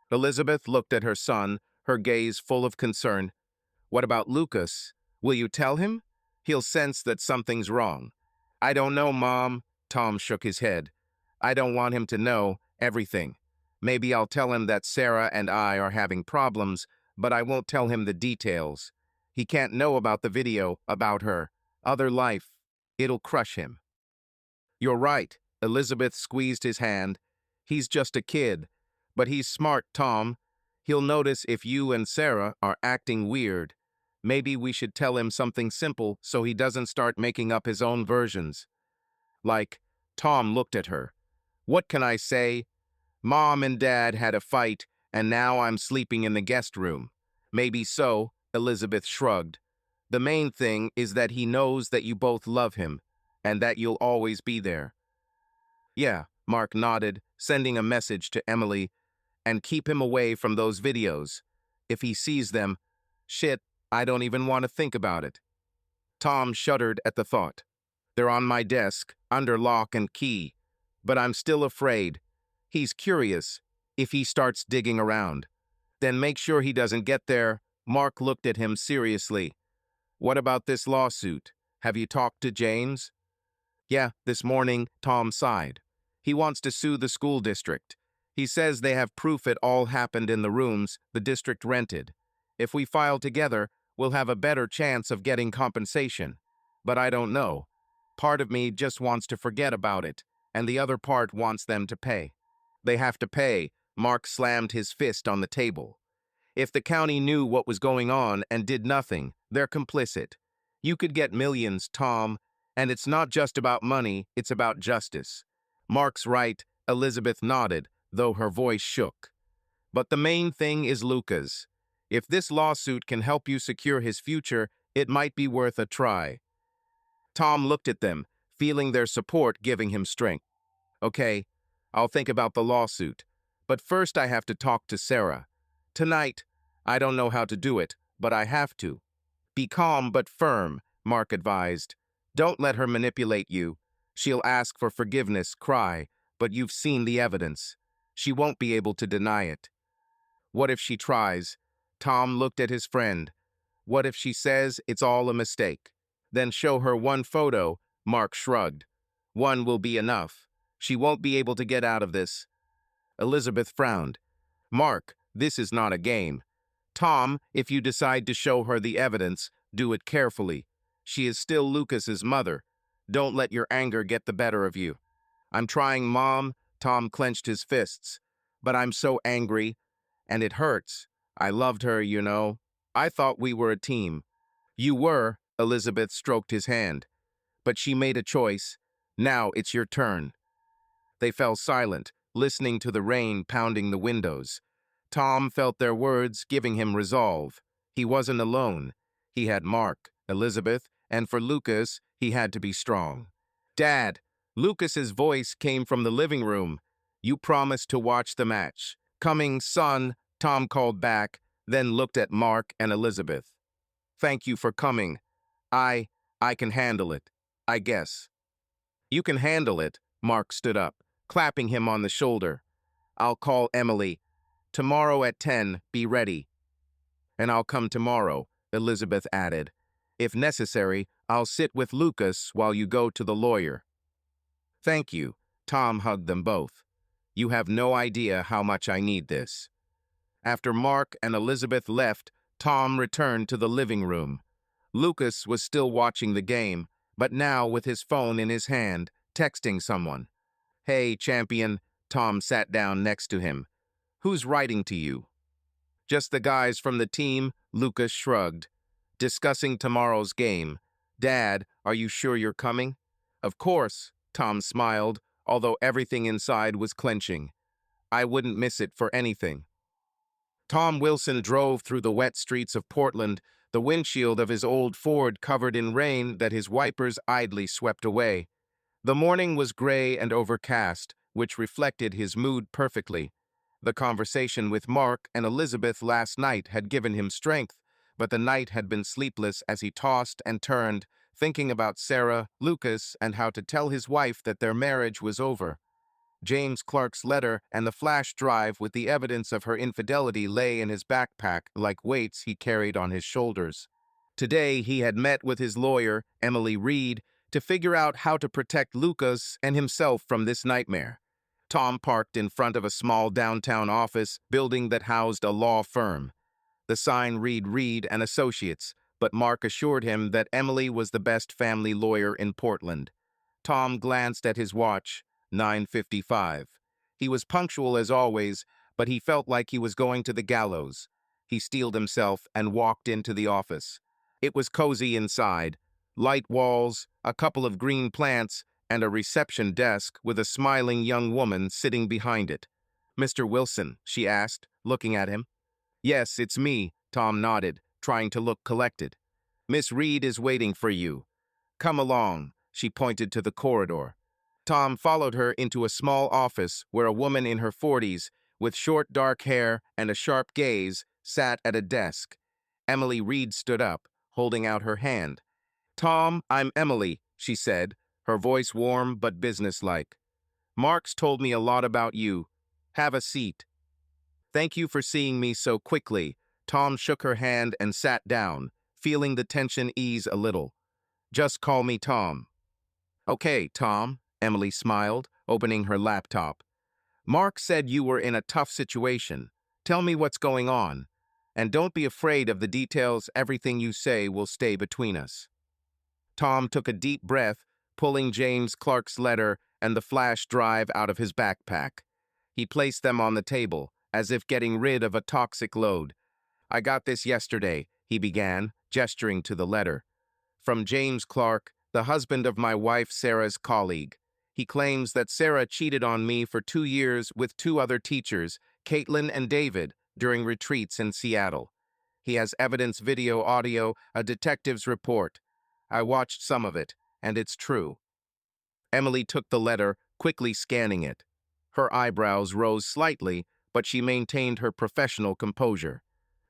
Elizabeth looked at her son, her gaze full of concern. "What about Lucas? Will you tell him? He'll sense that something's wrong." "I don't know, Mom." Tom shook his head. "I don't want him to know everything. Maybe I'll tell him that Sarah and I are having problems, but I won't tell him the details. He can't know about the video, about her, other life. It'll crush him." "You're right." Elizabeth squeezed his hand. "He's just a kid. But he's smart, Tom. He'll notice if you and Sarah are acting weird. Maybe we should tell him something simple so he doesn't start making up his own versions. Like, Tom looked at her. What can I say? Mom and Dad had a fight, and now I'm sleeping in the guest room. Maybe so, Elizabeth shrugged. The main thing is that he knows that you both love him, and that you'll always be there. Yeah, Mark nodded, sending a message to Emily, and keep him away from those videos. If he sees them, shit, I don't even want to think about it. Tom shuddered at the thought. They're on my desk, under lock and key, but I'm still afraid. He's curious. If he starts digging around, then make sure he doesn't get there. Mark looked at him seriously. What about this lawsuit? Have you talked to James? Yeah, this morning, Tom sighed. He wants to sue the school district. He says they have proof it all happened in the rooms the district rented. If we file together, we'll have a better chance of getting compensation. But I don't know. Part of me just wants to forget about it, and the other part wants them to pay. They have to pay. Mark slammed his fist on the table. If the county knew what was going on and did nothing, they're complicit. You could get millions, Tom, and it's not just about money, it's about justice. Mark's right, Elizabeth nodded, though her voice shook. But the main thing is Lucas. If this lawsuit can help you secure his future, it might be worth a try. Tom looked at them, feeling their support giving him strength. Okay, I'll think about the lawsuit. But first I have to talk to Sarah. Tonight, I don't know how to do it, but I have to. Be calm but firm, Mark advised. Don't let her manipulate you. She'll ask for forgiveness, cry, but you've seen the evidence. She won't be able to deny it. What if she tries? Tom looked at his friend. What if she says it's all a mistake? Then show her one photo, Mark shrugged. One will be enough. She won't be able to get out of this. Elizabeth frowned. Mark, this is not a game. Tom, if you decide to show her the evidence, do it carefully. She is still Lucas's mother. Don't let your anger get the better of you. I'm trying, Mom. Tom clenched his fists. But I'm so angry, and it hurts. I loved her, you know. I thought we were a team. You were, Elizabeth stroked his hand. But she made a choice. Now it's your turn. They fell silent, listening to the rain pounding the windows. Tom felt their words giving him resolve. He wasn't alone. He had Mark, Elizabeth, and for Lucas, he had to be strong. Dad, Lucas's voice came from the living room. You promised to watch the match. Coming, son, Tom called back, then looked at Mark and Elizabeth. Thank you for coming. I can handle it, I guess. You can handle it, Mark stood up, clapping him on the shoulder. I'll call Emily. Tomorrow at 10, be ready. And I'll come tomorrow, Elizabeth added. If necessary, I'll sit with Lucas while you go to the lawyer. Thank you, Tom hugged them both. You have no idea how much I need this. After Mark and Elizabeth left, Tom returned to the living room. Lucas was still watching the game, but now with his phone in his hand, texting someone. Hey, champion, Tom sat down next to him. Who's writing to you? Just the guys from the team, Lucas shrugged. Discussing tomorrow's game. Dad, are you sure you're coming? Of course, Tom smiled, although everything inside was clenching. I wouldn't miss it for anything. Tom Wilson drove through the wet streets of Portland, the windshield of his old Ford covered in rain that his wipers idly swept away. The morning was gray and overcast, which reflected his mood perfectly. The conversation with Mark and Elizabeth last night had given him strength, but the night had been sleepless as he tossed and turned, thinking about Sarah, Lucas, and how to tell his wife that their marriage was over. James Clark's letter and the flash drive with the evidence of her infidelity lay in his backpack like weights he carried on his shoulders. Today he had met with his lawyer, Emily Reed, to figure out how to protect Lucas and himself from this nightmare. Tom parked in front of a small downtown office building that housed a law firm. The sign read Reed and Associates, but Mark assured him that Emily was the best family lawyer in Portland. Tom glanced at his watch, 9:55. He was punctual as always, but he felt like he was going to the gallows. He steeled himself and walked into the office. It was cozy inside. Light walls, a couple of green plants, and a reception desk with a smiling young woman sitting behind it. "Mr. Wilson," she asked, looking at him. "Yes, it's me," Tom nodded, trying to look collected. "Miss Reed is waiting for you. Come along," she pointed to the corridor. Tom followed her into a small office where a woman in her 40s, with short dark hair and a sharp gaze, sat at a desk. Emily Reed stood up, holding out her hand. "Tom, I'm Emily," she said, her voice warm but businesslike. "Mark's told me a lot about you. Have a seat." "Thank you for seeing me so quickly." Tom shook her hand and sat down, feeling the tension ease a little. "Just call me Tom." "Okay, Tom," Emily smiled, opening her laptop. "Mark said you were in a tough situation. Tell me what's going on. And don't be afraid of the details. Everything you say will stay between us." Tom took a deep breath, pulling James Clark's letter and the flash drive out of his backpack. He placed them on the table, as if getting rid of a toxic load. "I got this yesterday," he began, gesturing to the letter. "From James Clark, the husband of my wife Sarah's colleague. He claims that Sarah cheated on me for 2 years with two other teachers, Caitlin and David, during retreats in Seattle. He has evidence, video, audio, a detective's report. I watched some of it, and it's true." Emily took the letter, quickly scanning it. Her eyebrows rose slightly, but she maintained her professional composure.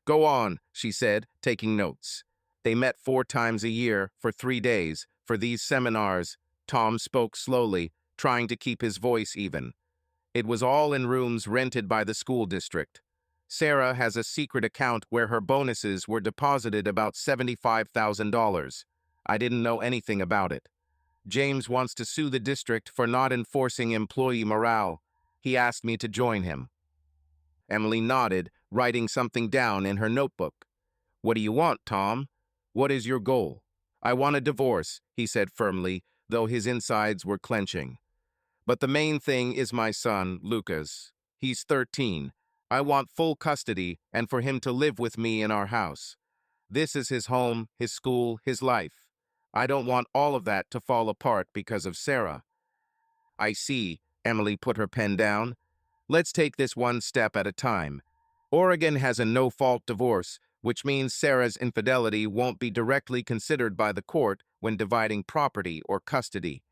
"Go on," she said, taking notes. They met 4 times a year for 3 days for these seminars. Tom spoke slowly, trying to keep his voice even. "It was all in rooms rented by the school district. Sarah has a secret account where her bonuses were deposited about $75,000. I didn't know anything about it. James wants to sue the district for not enforcing employee morale. He asked me to join him." Emily nodded, writing something down in her notebook. "What do you want, Tom? What is your goal?" "I want a divorce," he said firmly, though his insides were clenching. "But the main thing is my son, Lucas. He's 13. I want full custody and for him to live with me in our house. This is his home, his school, his life. I don't want all of that to fall apart because of Sarah." "I see." Emily put her pen down. "Let's take this one step at a time. Oregon has a no-fault divorce, which means Sarah's infidelity won't be directly considered by the court when dividing property or custody.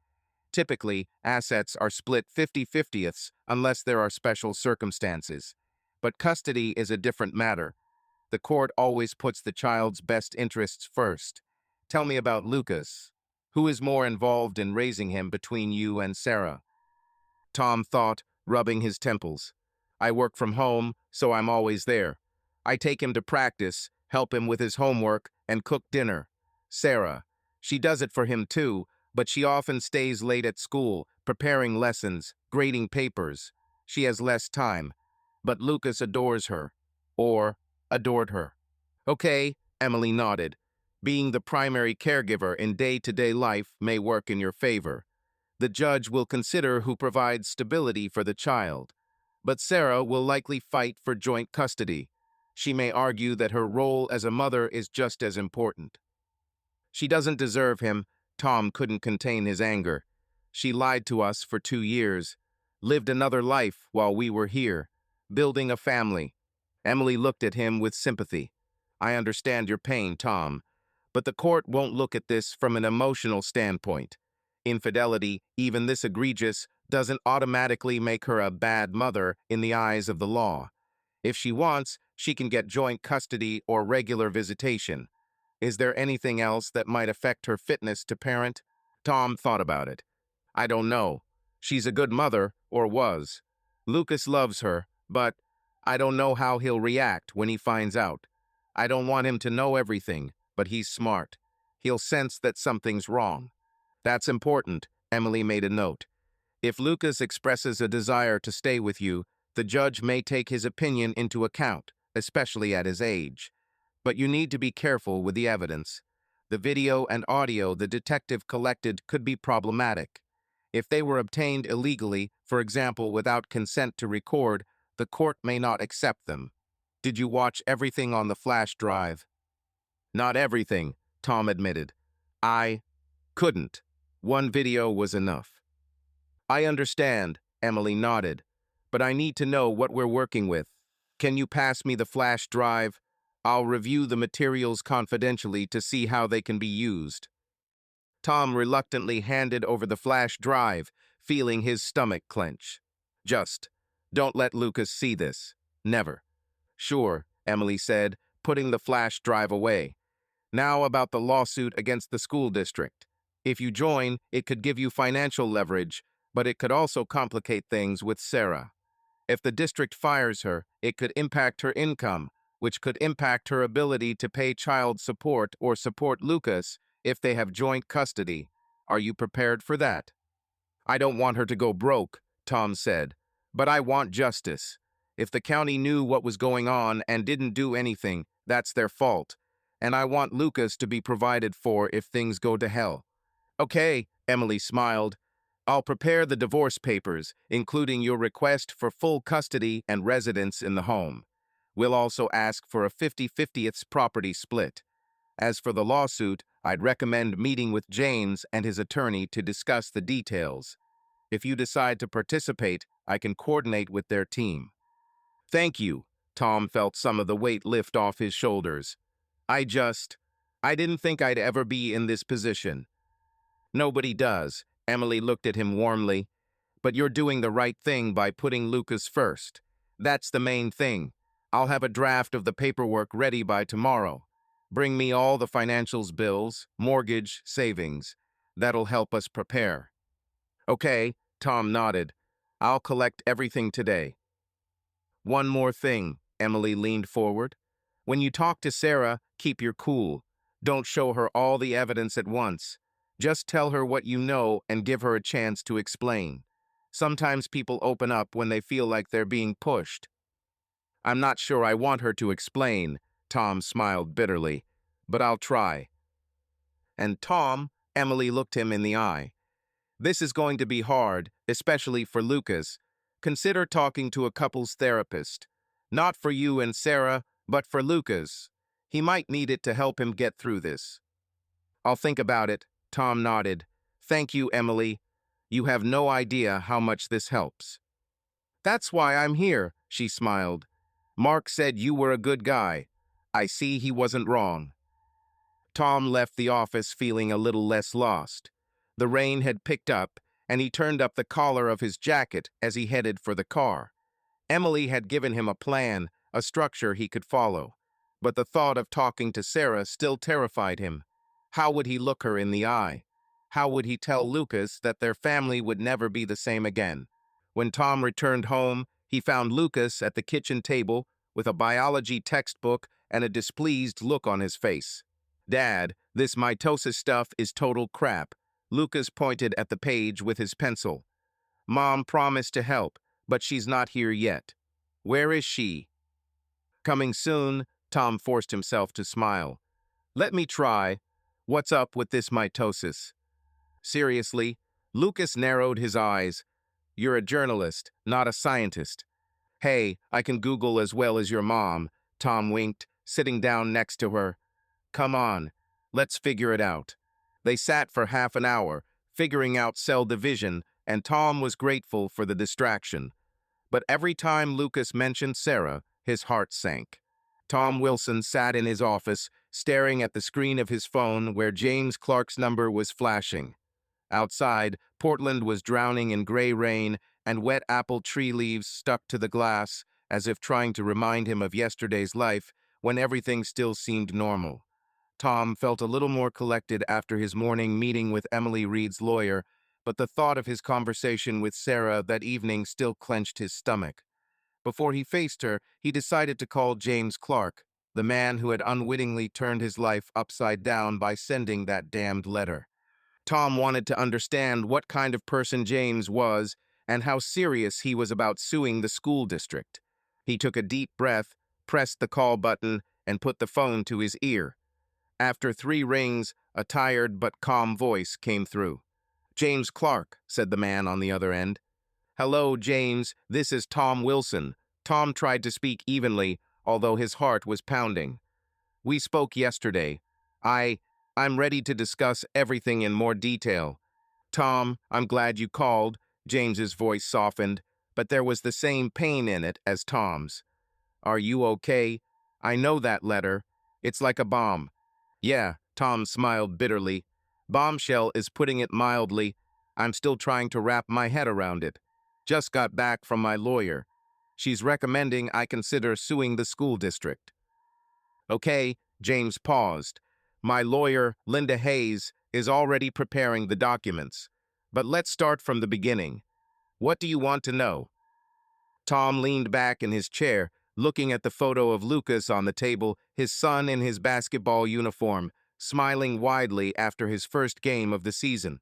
Typically, assets are split 50-50 unless there are special circumstances. But custody is a different matter. The court always puts the child's best interests first. Tell me about Lucas. Who is more involved in raising him between you and Sarah?" Tom thought, rubbing his temples. "I work from home, so I'm always there. I take him to practice, help him with his homework, and cook dinner. Sarah, she does it for him too, but she often stays late at school, preparing lessons, grading papers. She has less time. But Lucas adores her. Or adored her." "Okay," Emily nodded. "Being the primary caregiver in day-to-day life may work in your favor. The judge will consider who provides stability for the child. But Sarah will likely fight for joint custody. She may argue that her role as a mother is just as important." "She doesn't deserve him." Tom couldn't contain his anger. "She lied to us for 2 years, lived another life while we were here, building a family." Emily looked at him with sympathy. "I understand your pain, Tom, but the court won't look at this from an emotional standpoint. Infidelity, even this egregious, doesn't automatically make her a bad mother in the eyes of the law. If she wants, she can get joint custody or regular visitation. Is there anything else that might affect her fitness to parent?" Tom thought about it. "I don't know. She's a good mother, or was. Lucas loves her, but I don't know how he'll react when he finds out. I don't want him to know everything, but he's smart. He'll sense that something's wrong." "That's important," Emily made a note. "If Lucas expresses a desire to stay with you, the judge may take his opinion into account, especially at his age. But you need to be careful with the evidence. The video and audio the detective collected could be problematic. If they were obtained illegally, for example without consent to record, The court may not accept them. Did you watch everything on the flash drive? Not everything, Tom admitted. I couldn't. One video was enough. I understand, Emily nodded, but I need to know what we're working with. Can you pass me the flash drive? I'll review the materials confidentially to see how they can be used. Tom reluctantly handed over the flash drive, feeling his stomach clench. Just, don't let Lucas see this. Never. Sure, Emily said, putting the flash drive away. Now about the lawsuit against the school district. If you join, it could give you financial leverage, but it could also complicate things with Sarah. If the district fires her, it could impact her income, which could impact her ability to pay child support or support Lucas if they have joint custody. Are you prepared for that? I don't want her to go broke, Tom said, but I want justice. If the county knew what was going on and didn't do anything, that's their fault. And I want Lucas to be provided for if things go to hell. Okay, Emily smiled. I'll prepare the divorce papers, including your request for full custody and residence in the home. We'll also ask for a 50/50ths property split. As for the lawsuit, I'd recommend meeting with James and his attorney to discuss the details. If you decide to participate, I can coordinate with their team. Thank you. Tom felt some of the weight lift off his shoulders. I didn't think I'd ever be in this position. Nobody does. Emily looked at him warmly. But you're doing the right thing by putting Lucas first. That's the main thing. I'll have a draft of the paperwork ready by tomorrow. Bring me all the financials bills, mortgage, savings. That'll help us prepare. Okay, Tom nodded. I'll collect everything today. One more thing, Emily leaned forward. When you talk to Sarah, keep your cool. Don't show her all the evidence at once. Just tell her what you know and give her a chance to explain. Sometimes people open up when they feel like they're being pushed. I'm not sure I want her to explain, Tom smiled bitterly, but I'll try. And Tom, Emily looked him in the eye. This is going to be hard, especially for Lucas. Consider talking to a couples therapist. Not for you and Sarah, but for Lucas. He might need it to help him get through this. I'll think about it, Tom nodded. Thank you, Emily. You have no idea how much this helps. That's why I'm here, she smiled. Mark said you were a good guy. I see he wasn't wrong. Tom left the office feeling a little less lost. The rain had picked up, and he turned up the collar of his jacket as he headed for the car. Emily had given him a plan, a structure he could follow. But the thought of talking to Sarah still terrified him. How would he look her in the eye? How would he tell Lucas that their family would never be the same again? When Tom returned home, he found Lucas at the kitchen table with a biology textbook and a displeased look on his face. Dad, this mitosis stuff is total crap. Lucas pointed at the page with his pencil. Mom promised to help, but she's not here yet. Where is she? Coming soon, Tom forced himself to smile. Let me try. What's up with this mitosis? Seriously, Lucas narrowed his eyes. You're a journalist, not a scientist. Hey, I can Google as well as your mom, Tom winked, sitting down next to her. Come on, let's figure it out. They sat for half an hour, figuring out cell division, and Tom was grateful for the distraction. But every time Lucas mentioned Sarah, his heart sank. Tom Wilson sat in his office, staring at the screen of his phone where James Clark's number was flashing. Outside, Portland was drowning in gray rain, and wet apple tree leaves stuck to the glass, as if trying to remind him of yesterday's life, when everything still seemed normal. Tom felt a little more collected after his morning meeting with Emily Reed's lawyer, but the thought of his conversation with Sarah that evening still clenched his stomach. Before he faced her, he decided to call James Clark, the man who had unwittingly turned his life upside down by sending that damned letter. Tom wanted to understand what kind of person James was and how serious he was about suing the school district. He took a deep breath, pressed the call button, and put the phone to his ear. After 3 rings, a tired but calm voice came through. James Clark, said the man on the other end. Hello, James. This is Tom Wilson. Tom tried to speak evenly, although his heart was pounding. "We spoke yesterday. I... I'm ready to discuss everything in more detail." "Tom, I'm glad you called." James's voice softened, but there was the same pain in it as Tom's. "Are you okay? I know that letter. It's like a bomb." "Yeah," Tom smiled bitterly. "Bombshell is putting it mildly. I'm still trying to wrap my head around it. Just got back from my lawyer. She's recommending I consider suing the school district." "Okay," James paused. "My lawyer, Linda Hayes, is already preparing the documents. But let's start from the beginning. What do you want to know?" Tom leaned back in his chair, looking at the photo of Lucas on the table, his son in his basketball uniform, smiling widely after his first game of the season.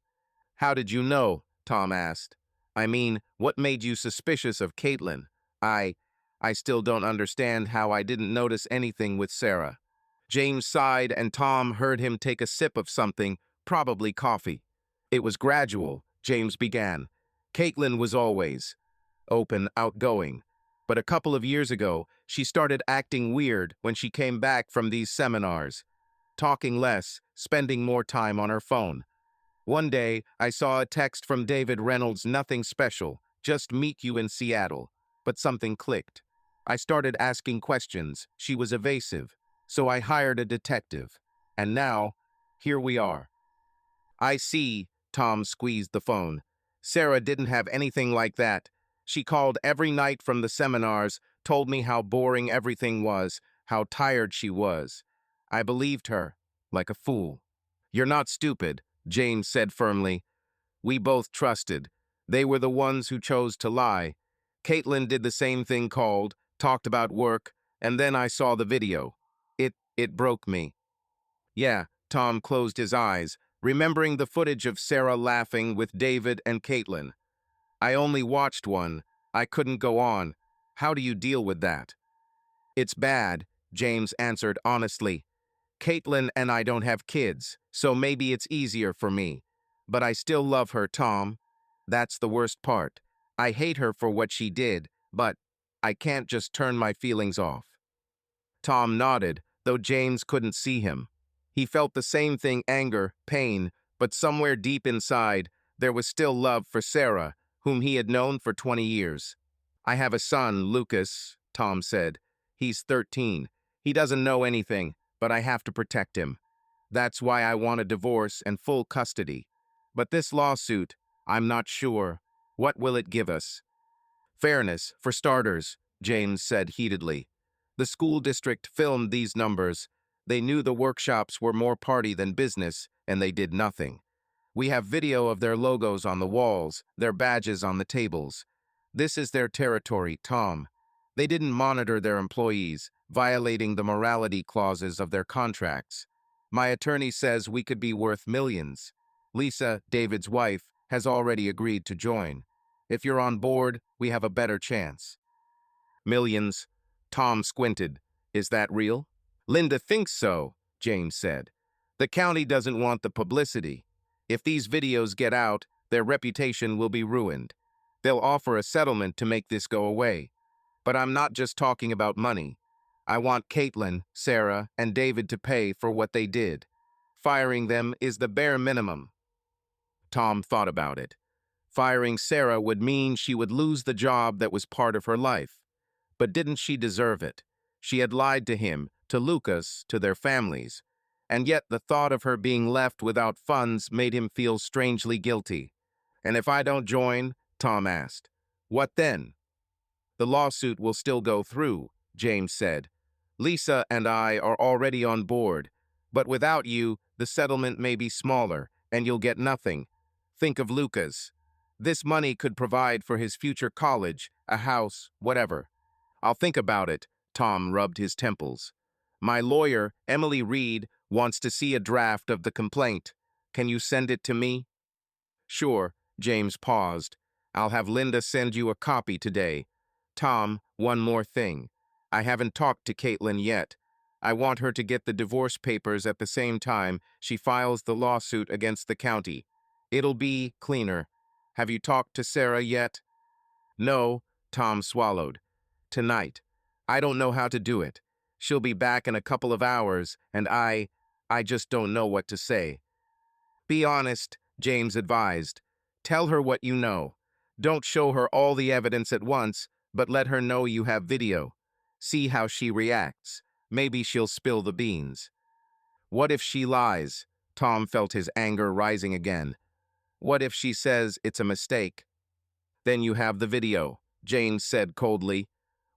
"How did you know?" Tom asked. "I mean, what made you suspicious of Caitlin?" I... I still don't understand how I didn't notice anything with Sarah." James sighed, and Tom heard him take a sip of something, probably coffee. "It was gradual," James began. "Caitlin was always open, outgoing. But a couple of years ago, she started acting weird when she came back from these seminars, talking less, spending more time on her phone. One day, I saw a text from David Reynolds, nothing special, just meet you in Seattle. But something clicked. I started asking questions. She was evasive. So I hired a detective. And now, here we are." "I see." Tom squeezed the phone. "Sarah didn't have anything like that. She called every night from the seminars, told me how boring everything was, how tired she was. I believed her, like a fool." "You're not stupid," James said firmly. "We both trusted. They were the ones who chose to lie. Caitlin did the same thing, called, talked about work, and then I saw the video. It broke me." "Yeah," Tom closed his eyes, remembering the footage of Sarah laughing with David and Caitlin. "I only watched one. I couldn't go on. How do you deal with that?" "It's bad," James answered honestly. "Caitlin and I don't have kids, so maybe it's easier for me. But I still love her, Tom. That's the worst part. I hate her for what she did, but I can't just turn my feelings off." Tom nodded, though James couldn't see him. He felt the same thing, anger, pain, but somewhere deep inside, there was still love for Sarah, whom he had known for 20 years. "I have a son, Lucas," Tom said. "He's 13. He doesn't know anything, but I have to protect him. That's why I want a divorce and full custody. But this lawsuit, I'm not sure. What will it give us?" "Fairness, for starters," James said heatedly. "The school district filmed these numbers. They knew the workshops were more party than business, and they did nothing. We have video of their logos on the walls, their badges on the tables. This is their territory, Tom. They didn't monitor their employees, violating the morality clauses of their contracts. My attorney says we could be worth millions. Lisa, David's wife, has already agreed to join. If you're on board, we have a better chance." "Millions?" Tom squinted. "Is that real?" "Linda thinks so," James said. "The county doesn't want the publicity. If these videos get out, their reputation will be ruined. They'll offer a settlement to make this go away. But I'm not just talking about money. I want Caitlin, Sarah, and David to pay for what they did. Firing them is the bare minimum." Tom thought about it. Firing Sarah would mean she would lose the job that was part of her life. But didn't she deserve it? She had lied to him, to Lucas, to their families. And yet the thought of her being left without funds made him feel strangely guilty. "And if I don't join?" Tom asked. "What then?" "The lawsuit will still go through," James said. "Lisa and I are already on board. But without you, the settlement may be smaller, and you'll get nothing. Think of Lucas. This money could provide for his future college, a house, whatever." "I'll think about it," Tom rubbed his temples. "My lawyer, Emily Reed, wants to see a draft of the complaint. Can you send it to me?" "Sure," James paused. "I'll have Linda send you a copy today. Tom, one more thing. I haven't talked to Caitlin yet. I want her to get the divorce papers at the same time she files the lawsuit against the county. It'll be cleaner. Have you talked to Sarah yet?" "No," Tom swallowed. tonight. I don't know how to do it. She'll be back in a couple of hours, and I just don't know what to say. Be honest, James advised. Tell her what you know. Don't show her all the evidence at once, but let her know you have video. See how she reacts. Maybe she'll spill the beans. What if she lies? Tom felt his anger rising again. What if she says it's a mistake? Then you have the video, James said coldly.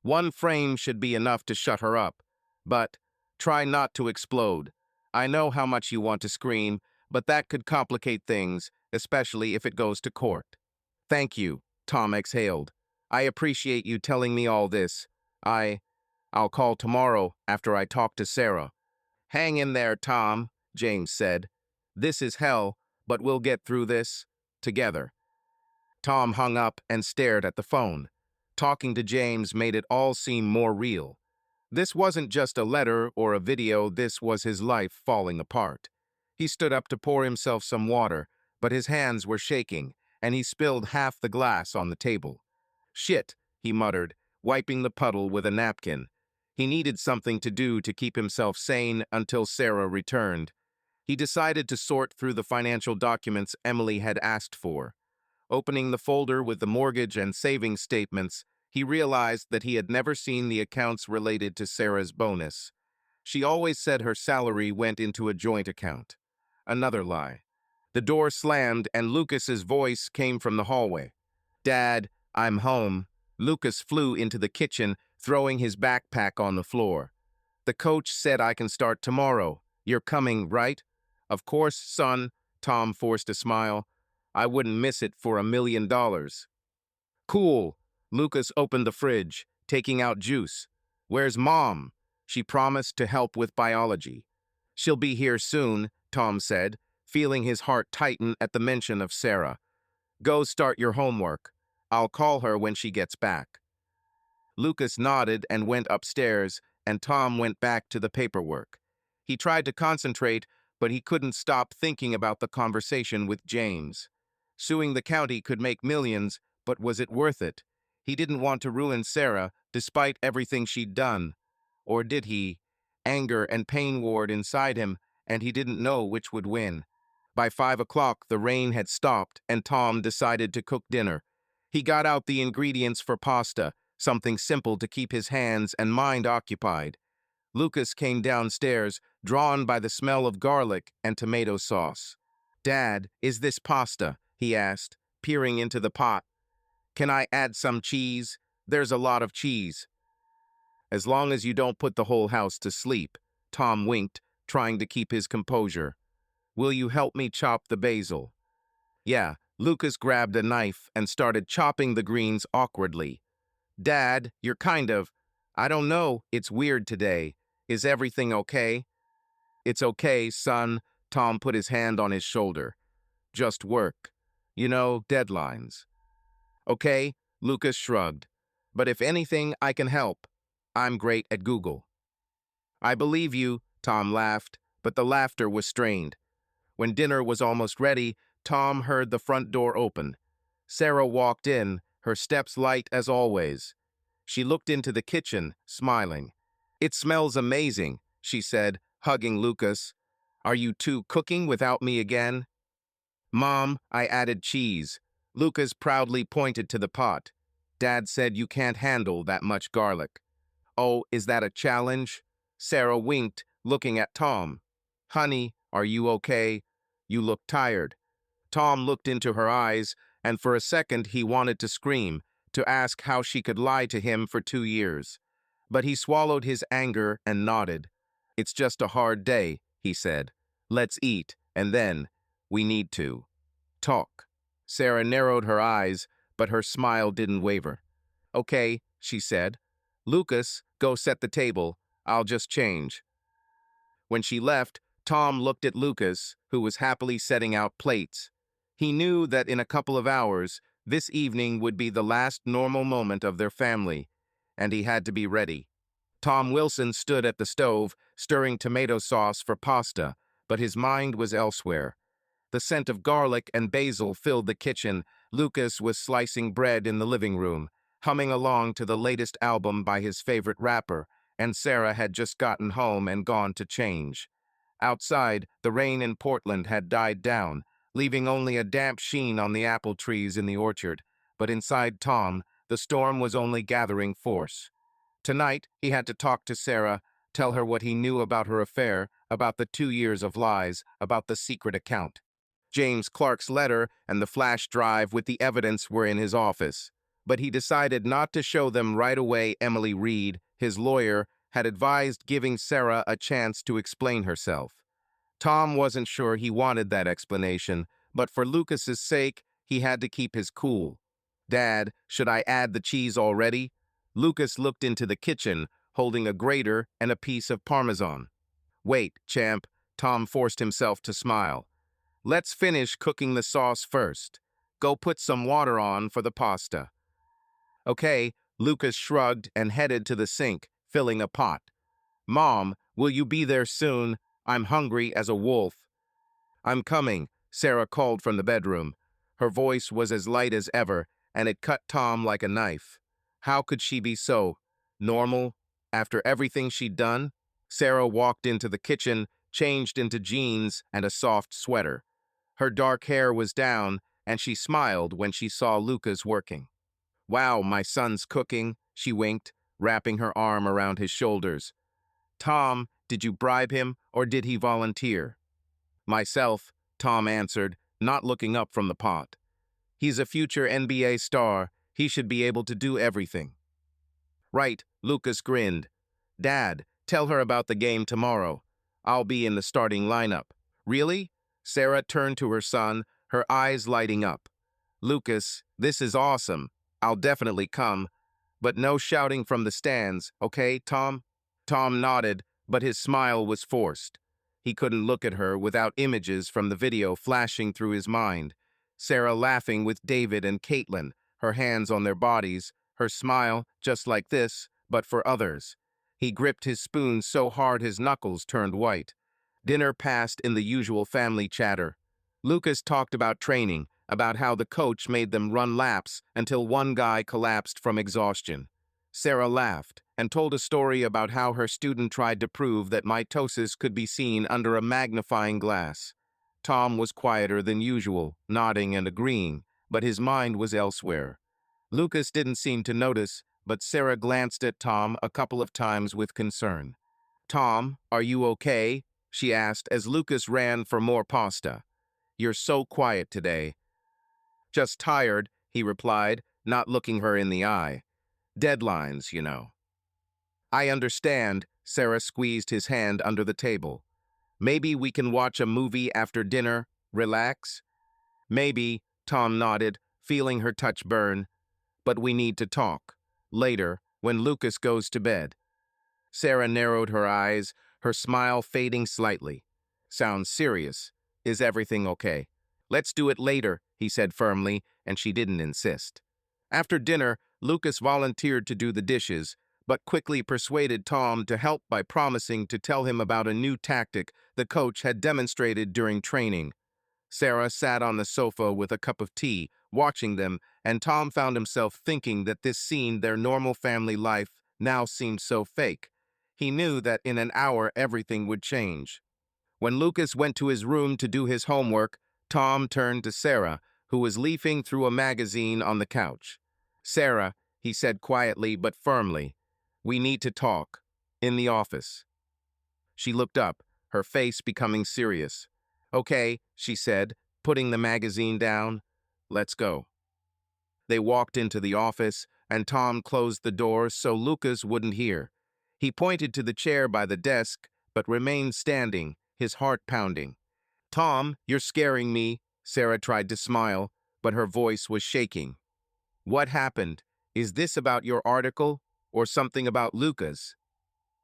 One frame should be enough to shut her up. But try not to explode. I know how much you want to scream, but that could complicate things, especially if it goes to court. Thank you, Tom exhaled. I appreciate you telling me all this. I'll call tomorrow after I talk to Sarah. Hang in there, Tom, James said. This is hell, but we'll get through this together. Tom hung up and stared at the phone. Talking to James made it all seem more real. This wasn't just a letter or a video, this was his life falling apart. He stood up to pour himself some water, but his hands were shaking, and he spilled half the glass on the table. Shit, he muttered, wiping the puddle with a napkin. He needed something to do to keep himself sane until Sarah returned. He decided to sort through the financial documents Emily had asked for. Opening the folder with the mortgage and savings statements, he realized that he had never seen the accounts related to Sarah's bonus. She always said her salary went into a joint account. Another lie. The door slammed and Lucas's voice came from the hallway. Dad, I'm home. Lucas flew into the kitchen, throwing his backpack on the floor. The coach said I can start tomorrow. You're coming, right? Of course, son, Tom forced a smile. I wouldn't miss it for $1 million. Cool. Lucas opened the fridge, taking out juice. Where's Mom? She promised to help with biology. She'll be here soon, Tom said, feeling his heart tighten at the mention of Sarah. Go start your homework. I'll call her when she gets back. Lucas nodded and went upstairs, and Tom went back to the paperwork. He tried to concentrate, but he couldn't stop thinking about the conversation with James. Suing the county could make millions, but was it worth it? He didn't want to ruin Sarah, despite everything she'd done. Or did he? Anger and pain warred inside him, and he didn't know which would win. By 5 o'clock, the rain had stopped, and Tom decided to cook dinner. He got out the ingredients for pasta, something simple to keep his hands and mind occupied. Lucas came downstairs, drawn by the smell of garlic and tomato sauce. Dad, is this pasta? He asked, peering into the pot. Can I add some cheese? There's a lot of cheese. As long as you don't put the whole house to sleep, Tom winked, trying to keep his composure. Will you help me chop the basil? Yeah, Lucas grabbed a knife and started chopping the greens awkwardly. Dad, you're I don't know, it's weird today. Is everything okay? It's okay, son, Tom put his hand on his shoulder. Just work. You know, deadlines. Okay, Lucas shrugged. But if anything, I can help. I'm great at Google. I believe you, Tom laughed, but the laughter was strained. When dinner was almost ready, Tom heard the front door open. Sarah walked in, her steps light as always. She looked into the kitchen, smiling. It smells amazing, she said, hugging Lucas. Are you two cooking without me again? Mom, I added cheese. Lucas proudly pointed to the pot. Dad said you can't handle that much garlic. Oh, is that a challenge? Sarah winked, looking at Tom. Honey, are you okay? You look tired. Tom looked into her eyes, and for a second he wanted to scream, to ask how she could lie to him for 2 years. But he swallowed his anger and nodded. It's just a hard day, he said. Let's eat, and then we need to talk. Sarah narrowed her eyes, but her smile didn't waver. Okay, she said. Lucas, go set the table. I'll just change. When she left, Tom looked at Lucas, who was happily setting out plates. He knew that in a couple of hours, this evening would be the last normal moment of their family, and he had to be ready. Tom Wilson stood at the stove, stirring tomato sauce for pasta, but his mind was elsewhere. The scent of garlic and basil filled the kitchen. Lucas was slicing bread in the living room. humming along to the latest album by his favorite rapper, and Sarah had just gotten home and gone to change. Outside, the rain in Portland had died down, leaving only a damp sheen on the apple trees in the orchard, but inside Tom, the storm was only gathering force. Tonight, he had to talk to Sarah, tell her what he knew about her affair, about the 2 years of lies, about the secret account. James Clark's letter and the flash drive with the evidence were in his office, but he decided not to show them right away. Emily Reed, his lawyer, had advised giving Sarah a chance to explain herself. Tom wasn't sure he wanted that explanation, but for Lucas's sake, he had to keep his cool. "Dad, should I add the cheese already?" Lucas looked into the kitchen, holding a grater and a piece of Parmesan. "Wait, champ," Tom forced himself to smile. "Let's finish cooking the sauce first. Go put some water on for the pasta." "Okay," Lucas shrugged and headed to the sink, filling a pot. "Mom, will you be there soon? I'm hungry as a wolf." "I'm coming," Sarah called from the bedroom. Her voice was as light as ever, and it cut Tom like a knife. How could she be so normal after everything she'd done? Sarah walked into the kitchen, changed into jeans and a soft sweater. Her dark hair was down, and she smiled when she saw Lucas working. "Wow, my son's cooking," she winked, wrapping her arm around his shoulders. "Tom, did you bribe him, or did he volunteer?" "Myself," Tom answered, not looking up from the pot. "He's a future NBA star. He should be able to do everything." "Right," Lucas grinned. "Dad, tell her about the game tomorrow. I'll be in the starting lineup." "Really?" Sarah turned to her son, her eyes lighting up. "Lucas, this is awesome. I'll definitely come. But no shouting from the stands, okay, Tom?" Tom nodded, but his smile was forced. He couldn't look at her without images from the video flashing through his mind. Sarah laughing with David and Caitlin, her hands on their bodies, her smile just like this, but for others. He gripped his spoon so hard his knuckles turned white. Dinner passed in the usual family chatter. Lucas talked about training, about how the coach made them run laps until one guy collapsed from exhaustion. Sarah laughed and told a story about how her student tried to prove that mitosis could be seen under a magnifying glass. Tom was quieter than usual, nodding and agreeing, but his mind was elsewhere. Lucas didn't seem to notice, but Sarah glanced at Tom a couple of times with concern. "Tom, are you okay?" she asked as Lucas ran for more pasta. "You're so quiet today." "Just tired," he replied, not looking her in the eye. "Deadlines, you know." "I understand," Sarah squeezed his hand under the table. "Maybe we can watch a movie after dinner, relax?" "Maybe," Tom nodded, feeling her touch burn. "But we need to talk. Later, when Lucas goes to bed." Sarah narrowed her eyes, her smile fading slightly. "Sounds serious. Is everything okay?" "Let's do it later," he said firmly, and she didn't insist. After dinner, Lucas volunteered to do the dishes, but quickly persuaded Tom to help by promising to tell him about a new tactic the coach had demonstrated during training. Sarah sat on the sofa with a cup of tea, watching them, and Tom found himself thinking that this scene, their normal family life, now seemed so fake. He knew that in an hour everything would change. When Lucas went to his room to do his homework, Tom turned to Sarah, who was leafing through a magazine on the couch. "Sarah," he said quietly but firmly, "we need to talk. In the office." She looked up, her face becoming serious. "Okay," she said, putting the magazine down. "Let's go." They walked into the office, and Tom closed the door so Lucas wouldn't hear. He pointed to the chair by the desk, but remained standing, his heart pounding. "Tom, you're scaring me." Sarah tried to smile, but her voice was shaking. "What happened? Is this about your article, or something about Lucas?"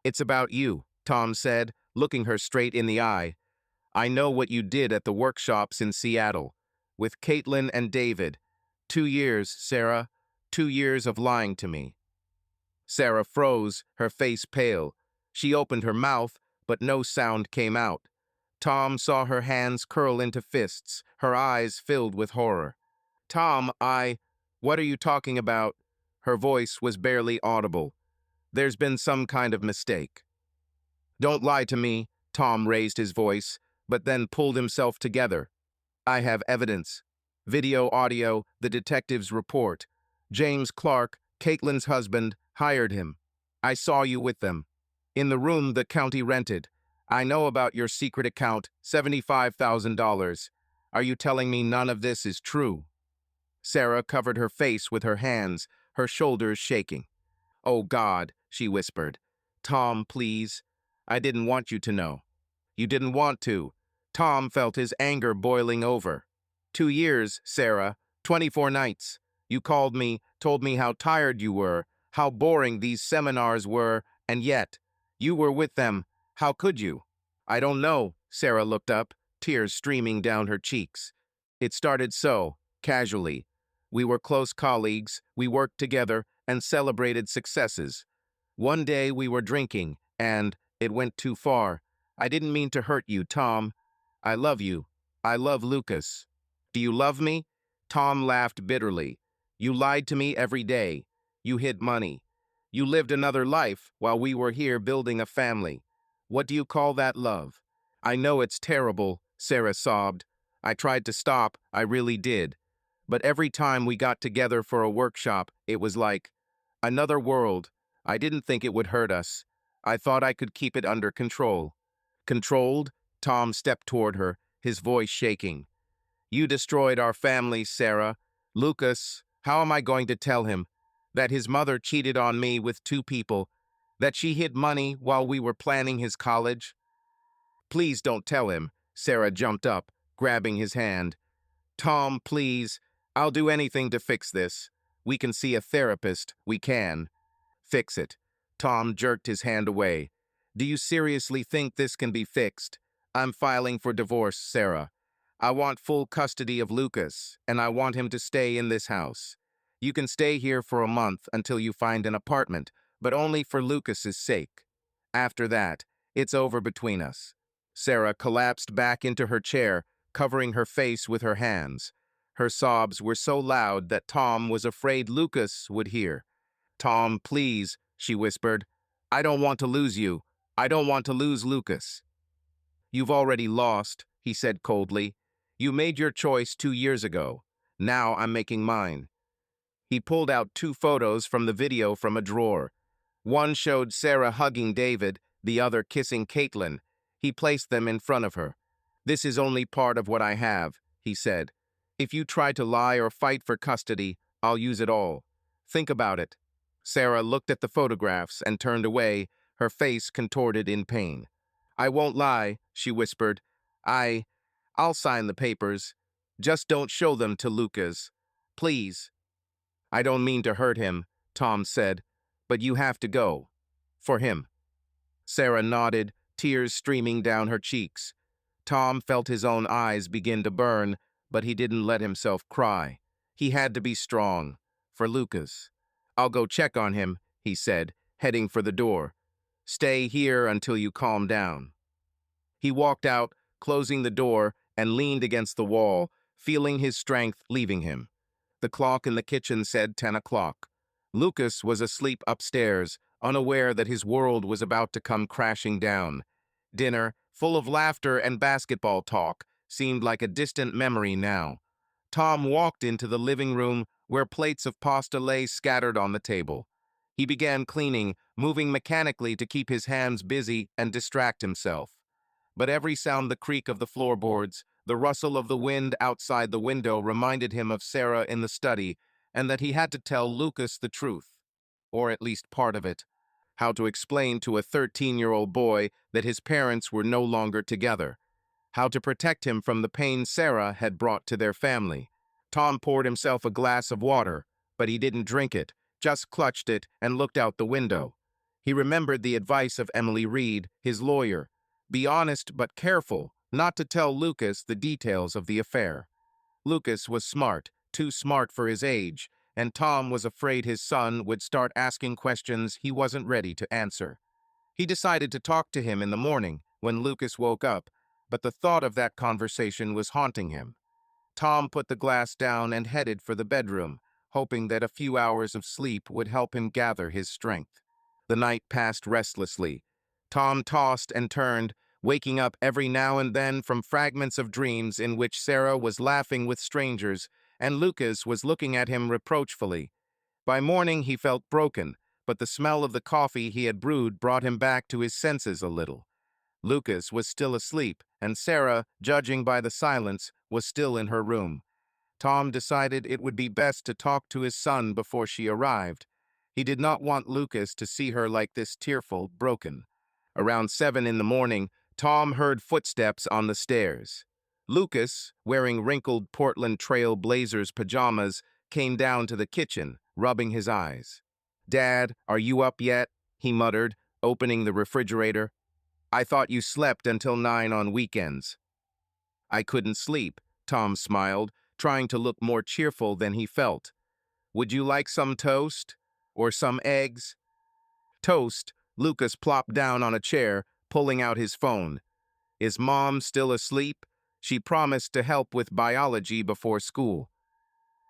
"It's about you," Tom said, looking her straight in the eye. "I know what you did at the workshops in Seattle, with Caitlin and David. 2 years, Sarah. 2 years of lying to me." Sarah froze, her face pale. She opened her mouth, but no sound came out. Tom saw her hands curl into fists, her eyes filled with horror. "Tom, what are you talking about?" Her voice was barely audible. "There's been some kind of mistake." "Don't lie to me," Tom raised his voice, but then pulled himself together. "I have evidence. Video, audio, the detective's report. James Clark, Caitlin's husband, hired him. I saw you with them. In the room the county rented. I know about your secret account, $75,000. Are you telling me none of this is true?" Sarah covered her face with her hands, her shoulders shaking. "Oh God," she whispered. "Tom, please. I didn't want you to know." "You didn't want to." Tom felt his anger boiling over. 2 years, Sarah, 24 nights. You called me, told me how tired you were, how boring these seminars were, and yet, you were with them. How could you?" "I don't know." Sarah looked up, tears streaming down her cheeks. "It started so, casually. We were close colleagues, we worked together, and celebrated successes. One day we were drinking, and it went too far. I didn't mean to hurt you, Tom. I love you. I love Lucas." "Do you love me?" Tom laughed bitterly. "You lied to me every day. You hid money. You lived another life while we were here building a family. What do you call that love?" "I know it's terrible," Sarah sobbed. "I tried to stop, I really did. But every time we got together for a workshop, it was like another world. I didn't think it would hurt us. I thought I could keep it under control." "Controlled?" Tom stepped toward her, his voice shaking. "You destroyed our family, Sarah. Lucas, how am I going to tell him? That his mother cheated on me with 2 people? That she hid money while we were planning his college?" "Please don't tell him." Sarah jumped up, grabbing his hand. "Tom, please. I'll do anything to fix this. We can see a therapist. We can." "Fix it." Tom jerked his hand away. "Do you seriously think this can be fixed? I'm filing for divorce, Sarah. I want full custody of Lucas, and I want him to stay in this house. You can stay here for a month until you find an apartment, but only for Lucas's sake. After that, it's over between us." Sarah collapsed back into her chair, covering her face with her hands. Her sobs were so loud that Tom was afraid Lucas would hear. "Tom, please," she whispered. "I don't want to lose you. I don't want to lose Lucas." "You've already lost," he said coldly. "You made your choice 2 years ago. Now I'm making mine." He pulled out 2 photos from the video from a drawer. One showed Sarah hugging David, the other kissing Caitlin. He placed them in front of her. "This is only part of what I have," he said. "If you try to lie or fight for custody, I'll use it all. Think about it." Sarah looked at the photographs and turned away, her face contorted in pain. "I won't lie," she whispered. I'll sign the papers. Just don't show them to Lucas. Please." "I don't mean to hurt him," Tom said, "but you have to go. For him." Sarah nodded, tears streaming down her cheeks. Tom felt his own eyes begin to burn, but he didn't let himself cry. He had to be strong. For Lucas. "I'll go check on him," he said, heading for the door. "Stay here until you calm down." He walked out, closing the door, and leaned against the wall, feeling his strength leaving him. The clock in the kitchen said 10 o'clock. Lucas was asleep upstairs, unaware that his world was about to come crashing down. Dinner, full of laughter and basketball talk, seemed like a distant memory now. Tom walked into the living room where plates of pasta lay scattered on the table. He began cleaning, moving mechanically to keep his hands busy and distract himself. But every sound, the creak of the floorboards, the rustle of the wind outside the window, reminded him of Sarah in the study, and that he had to tell Lucas the truth, or at least part of it. How to explain to a 13-year-old boy that his parents were no longer together. How to protect him from the pain Sarah had brought to their family. Tom poured himself a glass of water, but he didn't drink it, just clutched it and looked out the window. He remembered the advice of Emily Reed, his lawyer. Be honest but careful, not to tell Lucas the details of the affair. Lucas was smart, too smart for his age, and Tom was afraid his son would start asking questions he wasn't ready to answer. He decided to talk to him in the morning, when Lucas woke up, but the thought of that conversation was haunting him. Tom put the glass down and headed for the bedroom, hoping that a few hours of sleep would help him gather his strength. The night passed restlessly. Tom tossed and turned, waking up every now and then from fragments of dreams in which Sarah was laughing with strangers and Lucas was looking at him reproachfully. By morning he felt broken, but the smell of the coffee he had brewed brought him back to his senses a little. Lucas was still asleep, and Sarah, judging by the silence, was still in her room. Tom decided it would be best to talk to his son before she arrived. He did not want Lucas to see her like this, tearful, broken. Around 7 in the morning, Tom heard footsteps on the stairs. Lucas, wearing wrinkled Portland Trail Blazers pajamas, came down to the kitchen, rubbing his eyes. "Dad, are you up yet?" he muttered, opening the refrigerator. "I thought you slept until 9 on weekends." "I couldn't sleep," Tom smiled, trying to look more cheerful than he felt. "Would you like some toast? Or some eggs?" Toast. Lucas plopped down on a chair, pulling out his phone. "Is Mom still asleep? She promised to help with biology before school."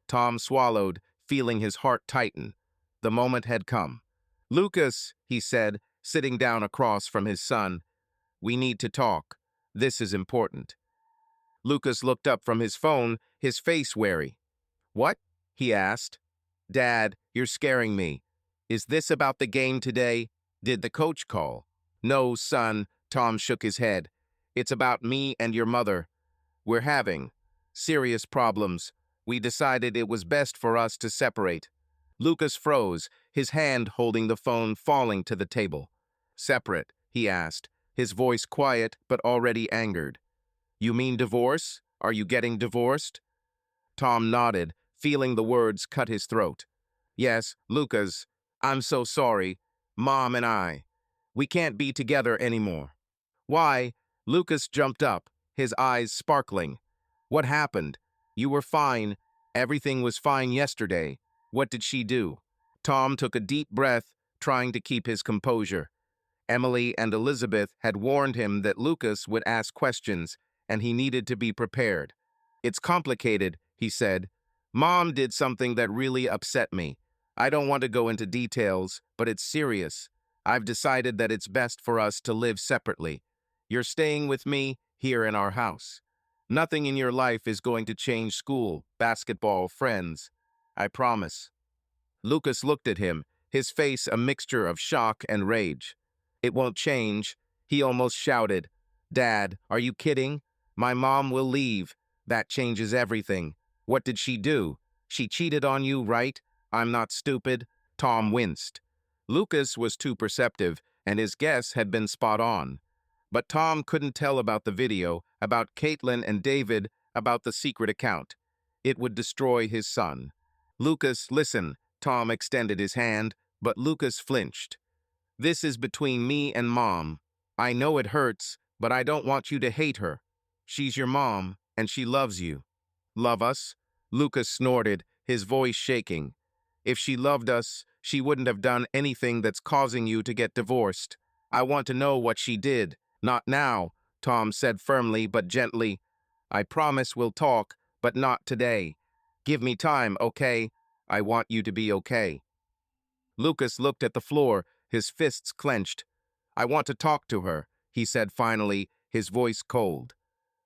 Tom swallowed, feeling his heart tighten. The moment had come. "Lucas," he said, sitting down across from his son, "we need to talk. This is important." Lucas looked up from his phone, his face wary. "What?" he asked. "Dad, you're scaring me. Is this about the game today? Did the coach call?" "No, son," Tom shook his head. "It's about me and your mother. We're having serious problems. We decided it was best for us to separate." Lucas froze, his hand holding the phone falling to the table. "Separate?" he asked, his voice quiet but already angered. "You mean divorce? Are you getting divorced?" Tom nodded, feeling the words cut his throat. "Yes, Lucas, I'm so sorry. Mom and I. We can't be together anymore." "Why?" Lucas jumped up, his eyes sparkling. "What happened? You were fine. Everything was fine yesterday. What did she do?" Tom took a deep breath, trying to keep his composure. Emily and Elizabeth had warned him that Lucas would ask questions, and he needed to be prepared. "It's complicated," he said. "Mom did something that really upset me. I don't want to go into details, but it's serious. I've decided that it's best for us to live separately. You're staying with me here in our house. Nothing in your life is going to change: school, basketball, friends. I promise." Lucas looked at him, his face a mixture of shock and rage. "It won't change," he almost shouted. "Dad, are you kidding? My mom will leave. That changes everything. What did she do? She cheated on you, right? I'm not stupid." Tom winced. Lucas was too perceptive, and his guess had been spot on. But Tom couldn't tell about the video, about Caitlin and David, about the secret account. It would destroy his son. "Lucas, listen." Tom extended his hand, but Lucas flinched. "This is between me and Mom. I know it hurts, but I don't want you to hate her. She's your mom, and she loves you." "Love us?" Lucas snorted, his voice shaking. "If she loved us, she wouldn't have done anything that's causing you to get divorced. I want to know what she did." "Not now," Tom said firmly but gently. "I promise we'll talk, but not today. Give me time, okay? I want you to be okay." Lucas looked at the floor, his fists clenched. "I want to talk to her," he said finally, his voice cold.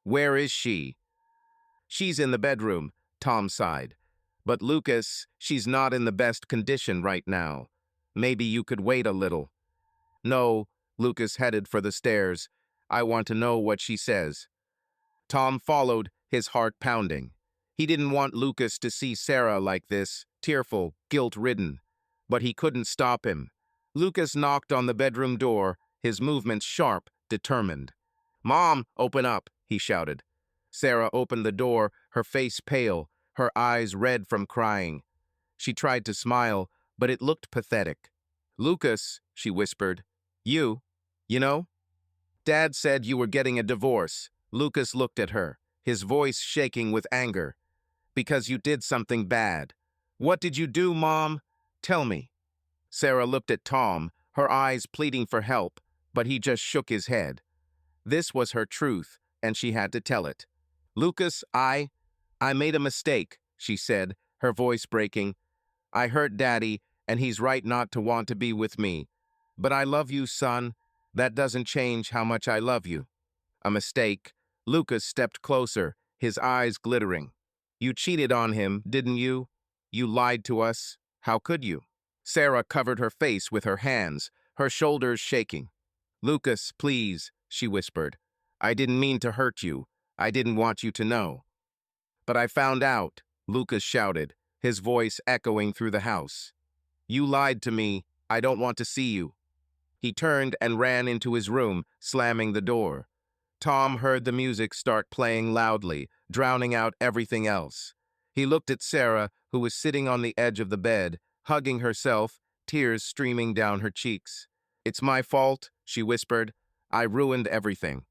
"Where is she?" "She's in the bedroom," Tom sighed. "But Lucas, she's not in the best condition right now. Maybe you could wait a little." "No," Lucas headed for the stairs. "I want to know what she says." Tom followed, his heart pounding. He didn't want Lucas to see Sarah like this, tearful, guilt-ridden. But he couldn't stop him. Lucas knocked on the bedroom door, his movements sharp, determined. "Mom, open up," he shouted. Sarah opened the door, her face pale, her eyes red from crying. She tried to smile, but it looked pathetic. "Lucas," she whispered, you know? Dad said you were getting a divorce." Lucas looked at her, his voice shaking with anger. "Because you did something bad." "What did you do, Mom? Tell me." Sarah looked at Tom, her eyes pleading for help, but he just shook his head. This was her truth, and she had to tell it. "Lucas, I made a mistake," she said, her voice breaking. I hurt Daddy, and he's right not to want to be with me. But I love you, son. That doesn't change how much I love you. A mistake. Lucas stepped closer, his eyes glittering. You cheated on him, didn't you? You lied to us. How could you? Sarah covered her face with her hands, her shoulders shaking. Lucas, please, she whispered. I didn't mean to hurt you. I didn't want you to know. But I found out, Lucas shouted, his voice echoing through the house. You lied to me. I don't want to see you. He turned and ran into his room, slamming the door. Tom heard the music start playing loudly, drowning out everything else. He looked at Sarah, who was sitting on the edge of the bed, hugging herself, tears streaming down her cheeks. It's my fault, she whispered. I ruined everything.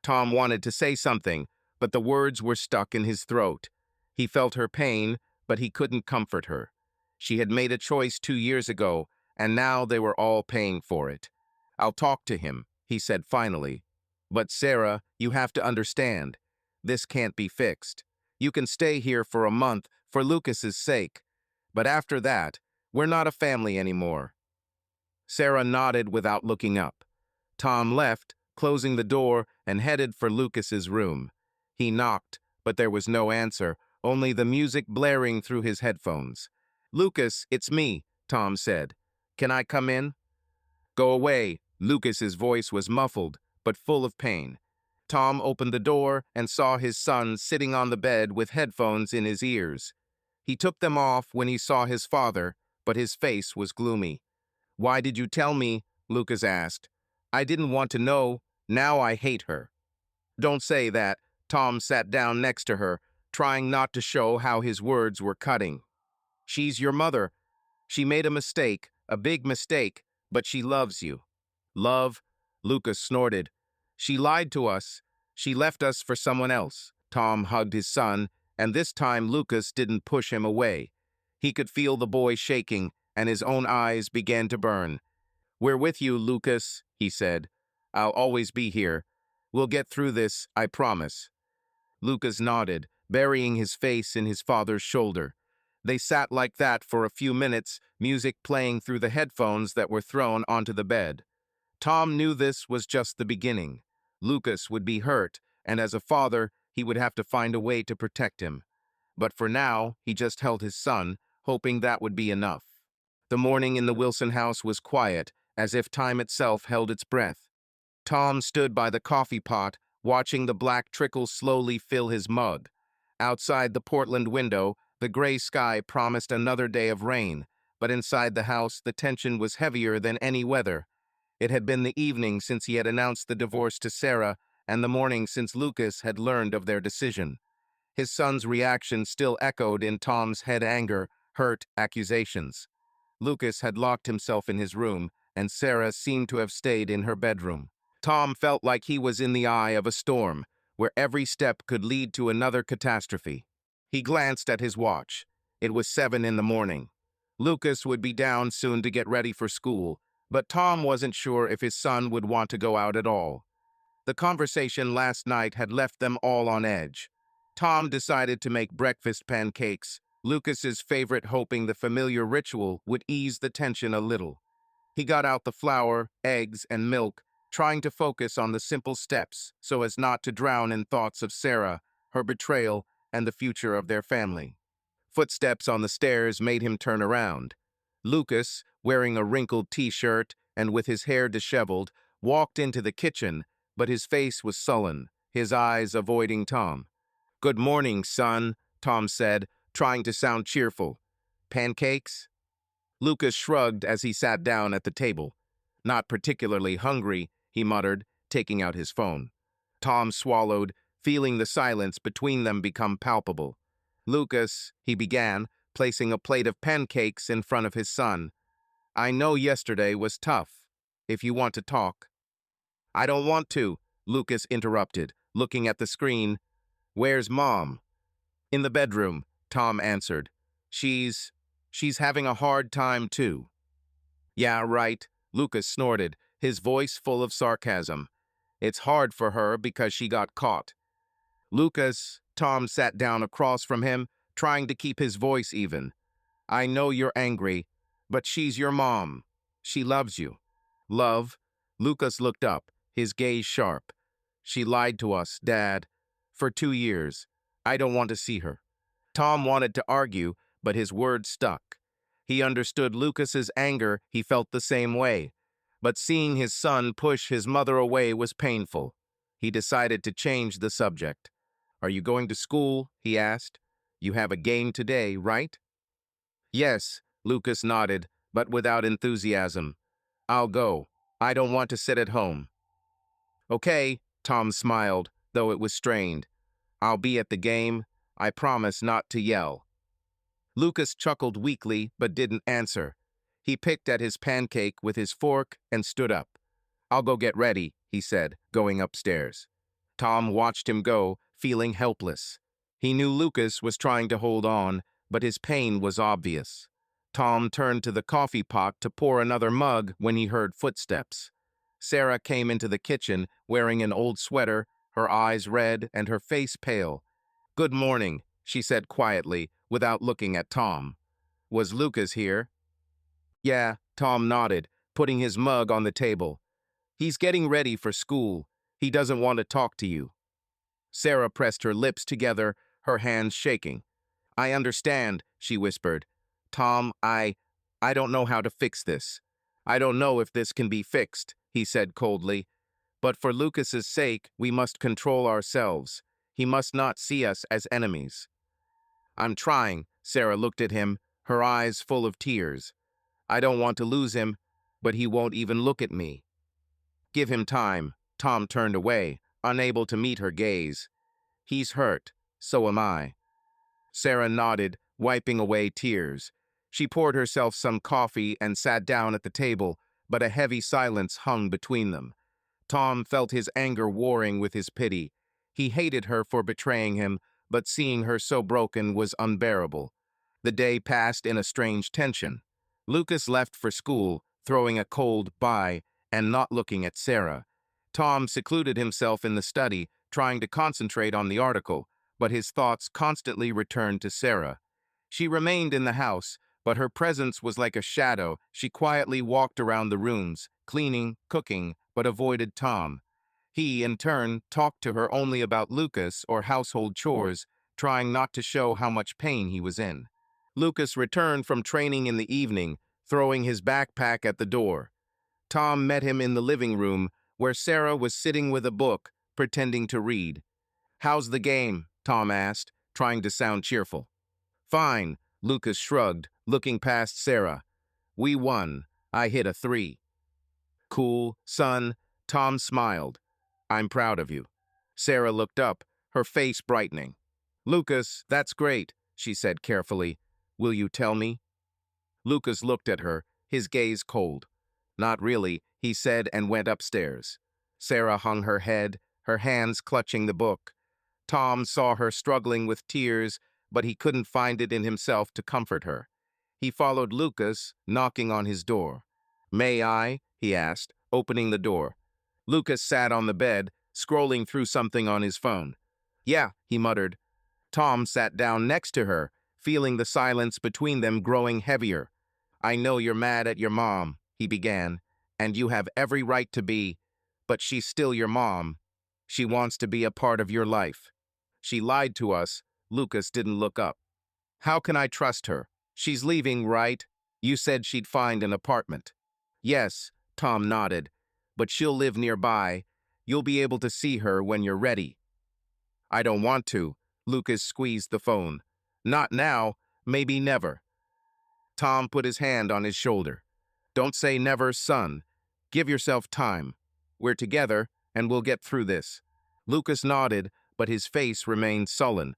Tom wanted to say something, but the words were stuck in his throat. He felt her pain, but he couldn't comfort her. She had made a choice 2 years ago, and now they were all paying for it. I'll talk to him, he said finally. But Sarah, you have to understand. This can't be fixed. You can stay here for a month for Lucas's sake. But after that, we're not a family anymore. Sarah nodded without looking up. Tom left, closing the door, and headed for Lucas's room. He knocked, but there was no answer, only the music blaring through his headphones. Lucas, it's me, Tom said. Can I come in? Go away. Lucas's voice was muffled, but full of pain. Tom opened the door and saw his son sitting on the bed with headphones in his ears. He took them off when he saw his father, but his face was gloomy. Why did you tell me? Lucas asked. I didn't want to know. Now I hate her. Don't say that. Tom sat down next to her, trying not to show how his words were cutting. She's your mother. She made a mistake, a big mistake, but she loves you. Love? Lucas snorted. She lied to us. She left us for someone else. Tom hugged his son, and this time Lucas didn't push him away. He could feel the boy shaking, and his own eyes began to burn. We're with you, Lucas, he said. I'll always be here. We'll get through this, I promise. Lucas nodded, burying his face in his father's shoulder. They sat like that for a few minutes, music playing through the headphones that were thrown onto the bed. Tom knew this was just the beginning. Lucas would be hurt, and as a father, he would have to find a way to protect him. But for now, he just held his son, hoping that would be enough. The morning in the Wilson house was quiet, as if time itself held its breath. Tom stood by the coffee pot, watching the black trickle slowly fill his mug. Outside the Portland window, the gray sky promised another day of rain, but inside the house, the tension was heavier than any weather. It had been the evening since he had announced the divorce to Sarah, and the morning since Lucas had learned of their decision. His son's reaction still echoed in Tom's head: anger, hurt, accusations. Lucas had locked himself in his room, and Sarah seemed to have stayed in her bedroom. Tom felt like he was in the eye of a storm, where every step could lead to another catastrophe. He glanced at his watch. It was 7 in the morning. Lucas would be down soon to get ready for school, but Tom wasn't sure if his son would want to go out at all. The conversation last night had left them all on edge. Tom decided to make breakfast pancakes, Lucas's favorite, hoping the familiar ritual would ease the tension a little. He got out the flour, eggs, and milk, trying to focus on the simple steps so as not to drown in thoughts of Sarah, her betrayal, and the future of their family. Footsteps on the stairs made him turn around. Lucas, wearing a wrinkled t-shirt and with his hair disheveled, walked into the kitchen, but his face was sullen, his eyes avoiding Tom. Good morning, son, Tom said, trying to sound cheerful. Pancakes? Lucas shrugged as he sat down at the table. Not particularly hungry, he muttered, taking out his phone. Tom swallowed, feeling the silence between them become palpable. Lucas, he began, placing a plate of pancakes in front of his son. I know yesterday was tough. If you want to talk. I don't want to, Lucas interrupted, looking at the screen. Where's Mom? In the bedroom, Tom answered. She's having a hard time too. Yeah, right, Lucas snorted, his voice full of sarcasm. It's hard for her because she got caught. Lucas, Tom sat down across from him, trying to keep his voice even. I know you're angry, but she's your mom. She loves you. Love? Lucas looked up, his gaze sharp. She lied to us, Dad. For 2 years. I don't want to see her. Tom wanted to argue, but his words stuck. He understood Lucas's anger, he felt the same way. But seeing his son push his mother away was painful. He decided to change the subject. Are you going to school? He asked. You have a game today, right? Yes, Lucas nodded, but without enthusiasm. I'll go. I don't want to sit at home. Okay, Tom smiled, though it was strained. I'll be at the game. I promise not to yell. Lucas chuckled weakly, but didn't answer. He picked at his pancake with his fork and stood up. I'll go get ready, he said, going upstairs. Tom watched him go, feeling helpless. He knew Lucas was trying to hold on, but his pain was obvious. Tom turned to the coffee pot to pour another mug when he heard footsteps. Sarah came into the kitchen, wearing an old sweater, her eyes red and her face pale. Good morning, she said quietly, without looking at Tom. Was Lucas here? Yeah, Tom nodded, putting his mug on the table. He's getting ready for school. He doesn't want to talk to you. Sarah pressed her lips together, her hands shaking. I understand, she whispered. Tom, I don't know how to fix this. I don't know if this can be fixed, he said coldly. But for Lucas's sake, we must control ourselves. He must not see us as enemies. I'm trying, Sarah looked at him, her eyes full of tears. I don't want to lose him, but he won't even look at me. Give him time. Tom turned away, unable to meet her gaze. He's hurt. So am I. Sarah nodded, wiping away tears. She poured herself some coffee and sat down at the table, but a heavy silence hung between them. Tom felt his anger warring with his pity. He hated her for betraying him, but seeing her so broken was unbearable. The day passed in a strange tension. Lucas left for school, throwing a cold bye and not looking at Sarah. Tom secluded himself in the study, trying to concentrate on the article, but his thoughts constantly returned to Sarah. She remained in the house, but her presence was like a shadow. She quietly walked around the rooms, cleaning, cooking, but avoided Tom. He, in turn, talked to her only about Lucas or household chores, trying not to show how much pain he was in. Lucas returned from training in the evening, throwing his backpack at the door. Tom met him in the living room, where Sarah was sitting with a book, pretending to read. How's the game? Tom asked, trying to sound cheerful. Fine, Lucas shrugged, looking past Sarah. We won. I hit a 3. Cool, son. Tom smiled. I'm proud of you. Sarah looked up, her face brightening. Lucas, that's great, she said carefully. Will you tell me? Lucas looked at her, his gaze cold. Not really, he said and went upstairs. Sarah hung her head, her hands clutching the book. Tom saw her struggling with tears, but he couldn't find it in himself to comfort her. He followed Lucas, knocking on his door. May I? He asked, opening the door. Lucas sat on the bed, scrolling through something on his phone. Yeah, he muttered. Tom sat down next to her, feeling the silence between them growing heavier. I know you're mad at your mom, he began, and you have every right to be, but she's still your mom. She wants to be a part of your life. She lied to us. Lucas didn't look up. How can I trust her? She's leaving, right? You said she'd find an apartment. Yes, Tom nodded, but she'll live nearby. You'll be able to see her when you're ready. I don't want to. Lucas squeezed the phone. Not now, maybe never. Tom put his hand on his shoulder. Don't say never, son. Give yourself time. We're together, and we'll get through this. Lucas nodded, but his face remained sullen.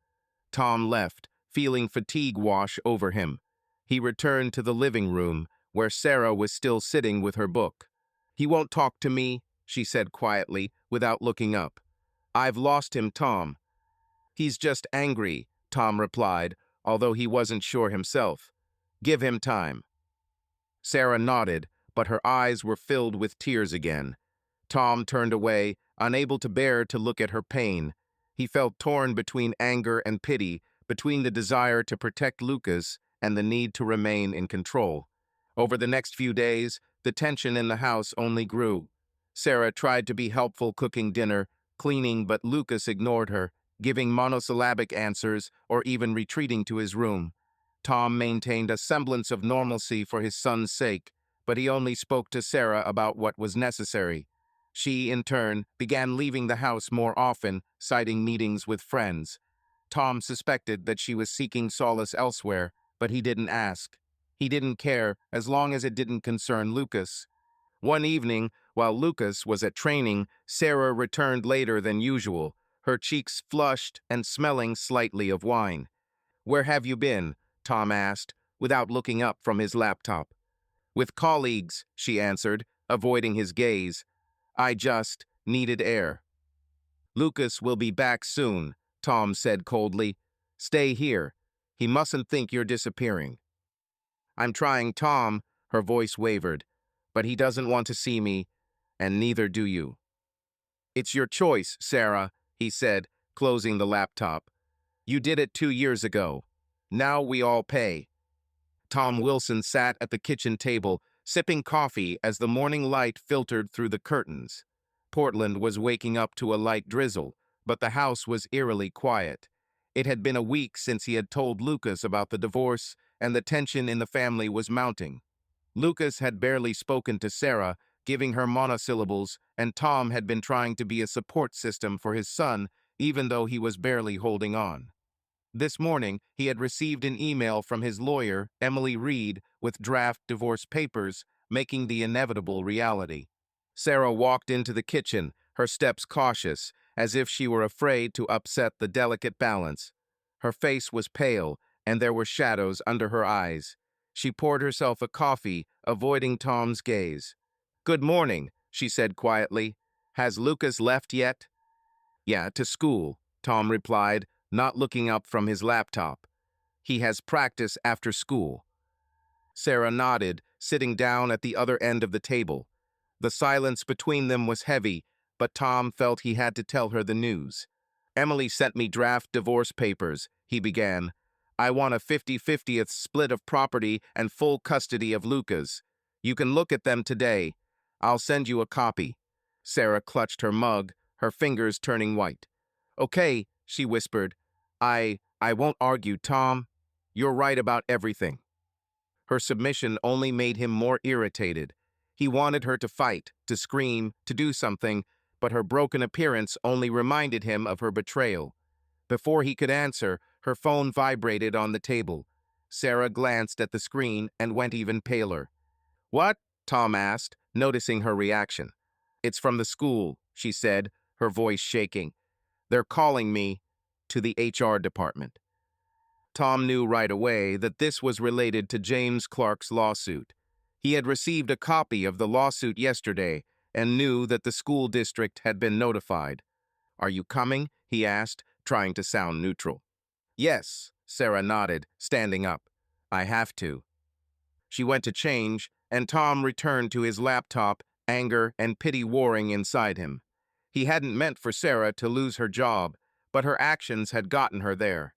Tom left, feeling fatigue wash over him. He returned to the living room, where Sarah was still sitting with her book. He won't talk to me, she said quietly, without looking up. I've lost him, Tom. He's just angry, Tom replied, although he wasn't sure himself. Give him time. Sarah nodded, but her eyes were filled with tears again. Tom turned away, unable to bear to look at her pain. He felt torn between anger and pity, between the desire to protect Lucas and the need to remain in control. Over the next few days, the tension in the house only grew. Sarah tried to be helpful cooking dinner, cleaning, but Lucas ignored her, giving monosyllabic answers or even retreating to his room. Tom maintained a semblance of normalcy for his son's sake, but he only spoke to Sarah about what was necessary. She, in turn, began leaving the house more often, citing meetings with friends. Tom suspected that she was seeking solace elsewhere, but he didn't ask. He didn't care as long as it didn't concern Lucas. One evening, while Lucas was at training, Sarah returned later than usual, her cheeks flushed and smelling slightly of wine. "Where have you been?" Tom asked, without looking up from his laptop. "With colleagues," she answered, avoiding his gaze. "I just needed air." "Lucas will be back soon," Tom said coldly. "Stay here. He mustn't think you're disappearing." "I'm trying, Tom," her voice wavered, "but he doesn't want to see me, and neither do you." "It's your choice, Sarah," he said, closing the laptop. "You did it 2 years ago. Now we all pay." Tom Wilson sat at the kitchen table, sipping coffee as the morning light filtered through the curtains. Portland was waking up to a light drizzle, but the house was eerily quiet. It had been a week since he had told Lucas about the divorce, and the tension in the family was mounting. Lucas had barely spoken to Sarah, giving her monosyllables, and Tom had been trying to be a support system for his son, even though he was barely holding on. This morning, he had received an email from his lawyer, Emily Reed, with draft divorce papers, making the inevitable reality. Sarah walked into the kitchen, her steps cautious, as if she were afraid to upset the delicate balance. Her face was pale, and there were shadows under her eyes. She poured herself a coffee, avoiding Tom's gaze. "Good morning," she said quietly. "Has Lucas left yet?" "Yeah, to school," Tom replied, not looking up from his laptop. "He has practice after school." Sarah nodded, sitting down at the other end of the table. The silence between them was heavy, but Tom felt he had to tell her the news. "Emily sent me draft divorce papers," he began. "I want a 50-50th split of property and full custody of Lucas. You can look at them today. I'll send you a copy." Sarah clutched her mug, her fingers turning white. "Okay," she whispered. I won't argue, Tom. You're right about everything." Her submission only made him more irritated. He wanted her to fight, to scream, to do something, but her broken appearance only reminded him of her betrayal. Before he could answer, her phone vibrated on the table. Sarah glanced at the screen and went even paler. "What?" Tom asked, noticing her reaction. "It's from the school," she said, her voice shaking. "They're calling me to the HR department." Tom knew right away that this was related to James Clark's lawsuit. He had received a copy of the lawsuit yesterday and knew that the school district had been notified. "Are you coming?" he asked, trying to sound neutral. "Yes," Sarah nodded, standing up. "I have to." She went to change, and Tom returned to his laptop, anger and pity warring inside him. He hadn't meant for Sarah to lose her job, but her actions had gotten her there.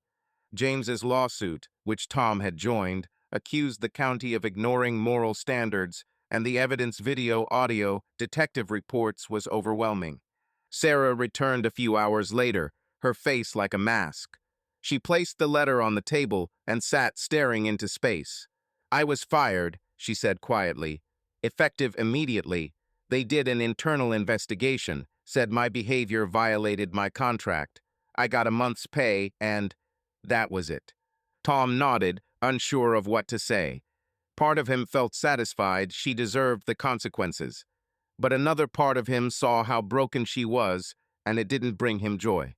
James's lawsuit, which Tom had joined, accused the county of ignoring moral standards, and the evidence video, audio, detective reports was overwhelming. Sarah returned a few hours later, her face like a mask. She placed the letter on the table and sat staring into space. "I was fired," she said quietly. "Effective immediately. They did an internal investigation, said my behavior violated my contract. I got a month's pay and that was it." Tom nodded, unsure of what to say. Part of him felt satisfied she deserved the consequences, but another part of him saw how broken she was, and it didn't bring him joy.